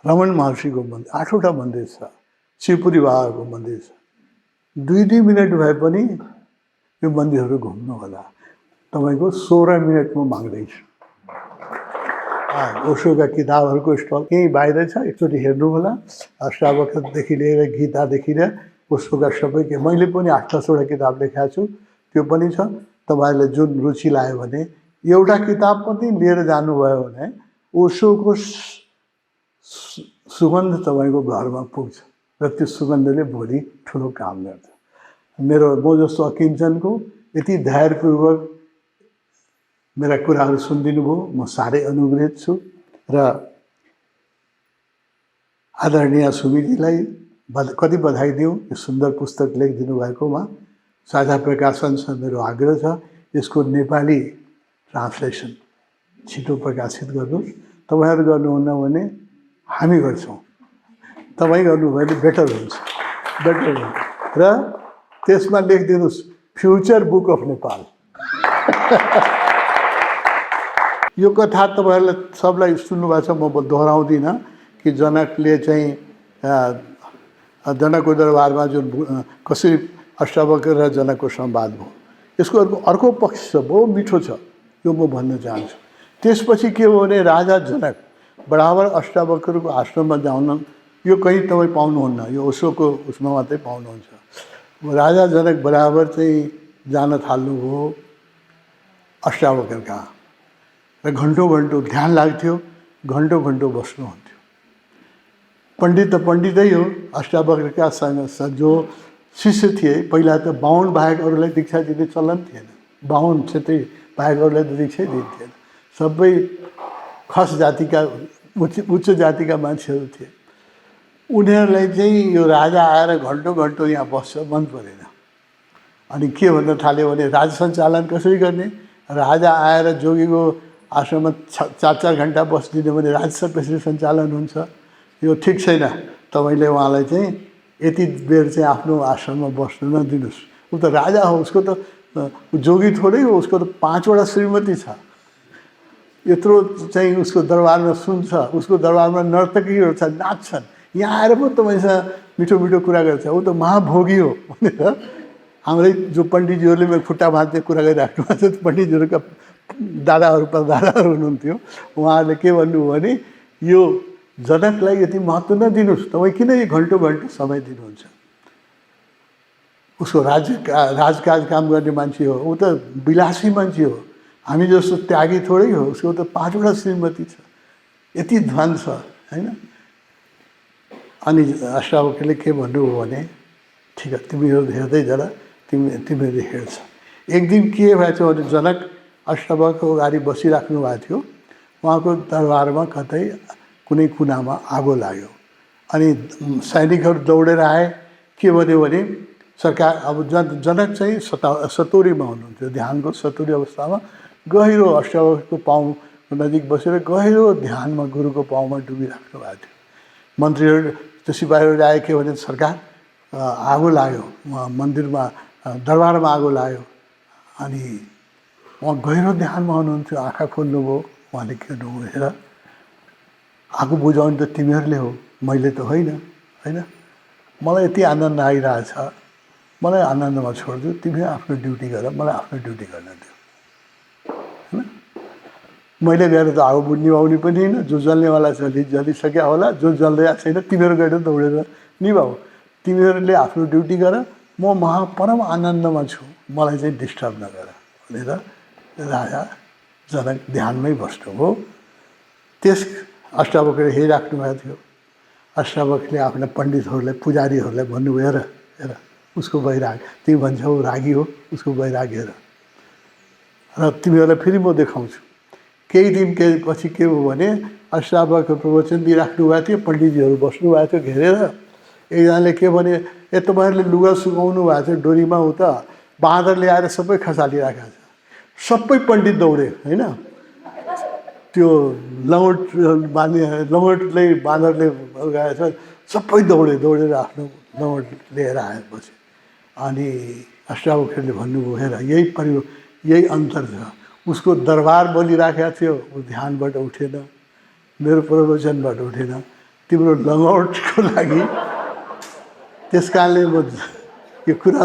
रमण महर्षिको मन्दिर, 8वटा मन्दिर छ। शिवपुरी बाबाको मन्दिर छ। 2-2 मिनट भए पनि यो मन्दिरहरू घुम्नु होला। तपाईँको 16 मिनट म माग्दैछु। ओशोका किताबहरूको स्टल यहीँ बाहिर छ, एकचोटि हेर्नु होला। अष्टावक्रदेखि लिएर गीतादेखि लिएर ओशोका सबै मैले पनि 8-10वटा किताब लेखाएको छु, त्यो पनि छ। तपाईँहरूलाई जुन रुचि लाग्यो भने एउटा किताब पनि लिएर जानुभयो भने ओशोको सुगन्ध तपाईँको घरमा पुग्छ र त्यो सुगन्धले भोलि ठुलो काम गर्छ। म जस्तो अकिञ्चनको यति धैर्यपूर्वक मेरा कुराहरू सुनिदिनु भयो, म साह्रै अनुग्रहित छु। र आदरणीय सुमितिलाई कति बधाई दिउँ यो सुन्दर पुस्तक लेखिदिनु भएकोमा। साझा प्रकाशनसँग मेरो आग्रह छ, यसको नेपाली ट्रान्सलेसन छिटो प्रकाशित गर्नुहोस्। तपाईँहरू गर्नुहुन्न भने हामी गर्छौँ, तपाईँ गर्नुभयो भने बेटर हुन्छ। र त्यसमा लेखिदिनुहोस् फ्युचर बुक अफ नेपाल। यो कथा तपाईँहरूलाई सबलाई सुन्नुभएको छ, म दोहोऱ्याउँदिनँ कि जनकले चाहिँ जनकको दरबारमा जुन कसरी अष्टावक्र र जनकको संवाद भयो, यसको अर्को पक्ष छ, बहुत मिठो छ, यो म भन्न चाहन्छु। त्यसपछि के हो भने राजा जनक बराबर अष्टावक्रको आश्रममा जाउन, यो कहीँ तपाईँ पाउनुहुन्न, यो ओशोको उसमा मात्रै पाउनुहुन्छ। राजा जनक बराबर चाहिँ जान थाल्नुभयो अष्टावक्र कहाँ र घन्टौँ ध्यान लाग्थ्यो, घन्टौँ बस्नुहुन्थ्यो। पण्डित त पण्डितै हो, अष्टावक्रका जो शिष्य थिए पहिला त 52 बाहेक अरूलाई दीक्षा दिने चलन थिएन। 52 क्षेत्रीय बाहेक अरूलाई त दीक्षै दिन्थेन। सबै खस जातिका उच्च जातिका मान्छेहरू थिए। उनीहरूलाई चाहिँ यो राजा आएर घन्टौँ यहाँ बस्छ मन परेन। अनि के भन्न थाल्यो भने राज सञ्चालन कसरी गर्ने? राजा आएर जोगीको आश्रममा 4-4 घन्टा बसिदिनु भने राजसभा कसरी सञ्चालन हुन्छ? यो ठिक छैन। तपाईँले उहाँलाई चाहिँ यति बेर चाहिँ आफ्नो आश्रममा बस्नु नदिनुहोस्। ऊ त राजा हो, उसको त जोगी थोरै हो, उसको त 5वटा श्रीमती छ। यत्रो चाहिँ उसको दरबारमा सुन्छ, उसको दरबारमा नर्तकीहरू छ, नाच्छन्। यहाँ आएर पो तपाईँसँग मिठो कुरा गर्छ, ऊ त महाभोगी हो भनेर हाम्रै जो पण्डितजीहरूले मेरो खुट्टा भाँच्ने कुरा गरिराख्नु भएको छ, पण्डितजीहरूका दादाहरू परदादाहरू हुनुहुन्थ्यो। उहाँहरूले के भन्नुभयो भने यो जनकलाई यति महत्त्व नदिनुहोस्, तपाईँ किन यो घन्टौँ समय दिनुहुन्छ? उसको राजकाज काम गर्ने मान्छे हो, ऊ त विलासी मान्छे हो, हामी जस्तो त्यागी थोरै हो। उसको त 5वटा श्रीमती छ, यति धन छ हैन। अनि अष्टावक्रले के भन्नुभयो भने ठिक है, तिमीहरू हेर्दै जरा, तिमीहरूले हेर्छ। एक दिन के भएछ भने जनक अष्टावक्रको अगाडि बसिराख्नु भएको थियो। उहाँको दरबारमा कतै कुनै कुनामा आगो लाग्यो। अनि सैनिकहरू दौडेर आए। के भन्यो भने सरकार अब जनक चाहिँ सतोरीमा हुनुहुन्थ्यो, ध्यानको सतोरी अवस्थामा गहिरो अष्टावक्रको पाउको नजिक बसेर गहिरो ध्यानमा गुरुको पाउमा डुबिराख्नु भएको थियो। मन्त्रीहरू त्यो सिपाहीहरू आए के भने सरकार आगो लाग्यो, उहाँ मन्दिरमा दरबारमा आगो लाग्यो। अनि उहाँ गहिरो ध्यानमा हुनुहुन्थ्यो, आँखा खोल्नुभयो। उहाँले के भन्नुभयो, हेर आगो बुझाउने त तिमीहरूले हो, मैले त होइन। मलाई यति आनन्द आइरहेछ, मलाई आनन्दमा छोड्दियो, तिमी आफ्नो ड्युटी गर, मलाई आफ्नो ड्युटी गर्न दियो हैन। मैले गएर त आगो निभाउने पनि होइन, जो जल्नेवाला छ जलिसक्यो होला, जो जल्दैआएको छैन तिमीहरू गएर दौडेर निभाऊ, तिमीहरूले आफ्नो ड्युटी गर, म परम आनन्दमा छु, मलाई चाहिँ डिस्टर्ब नगर भनेर राजा जनक ध्यानमै बस्नुभयो। त्यस अष्टावक्रले हेरिराख्नु भएको थियो। अष्टावक्रले आफ्ना पण्डितहरूलाई पुजारीहरूलाई भन्नुभयो, हेर उसको वैराग, तिमी भन्छौ रागी हो, उसको वैराग हेर, र तिमीहरूलाई फेरि म देखाउँछु। केही दिन पछि के हो भने अष्टावक्र प्रवचन दिइराख्नु भएको थियो, पण्डितजीहरू बस्नु भएको थियो घेरेर। एकजनाले के भने, तपाईँहरूले लुगा सुकाउनु भएको छ डोरीमा, उता बाँदरले आएर सबै खसालिरहेको छ, सबै पण्डित दौडे होइन, त्यो लङ्गोट लङ्गोटले बाँदरले गएछ, सबै दौडेर आफ्नो लङ्गोट लिएर आएपछि अनि अष्टावक्रले भन्नुभयो हेर यही अन्तर छ, उसको दरबार बोलिराखेको थियो, ऊ ध्यानबाट उठेन, मेरो प्रवचनबाट उठेन, तिम्रो लङ्गोटको लागि। त्यस कारणले म यो कुरा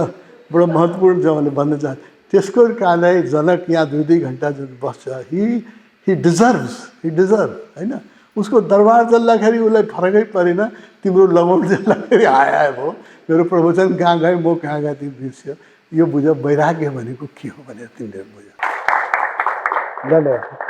बडो महत्त्वपूर्ण छ भनेर भन्न चाहन्छु। त्यसको कारणले जनक यहाँ 2-2 घन्टा जुन बस्छ, ही डिजर्भ होइन। उसको दरबार चल्दाखेरि उसलाई फरकै परेन, तिम्रो लङ्गोट चल्दाखेरि आयो भयो, मेरो प्रवचन कहाँ गयो, म कहाँ गएँ, तिमी बिर्स्यो। यो बुझ, वैराग्य भनेको के हो भनेर तिमीले बुझ। धन्यवाद।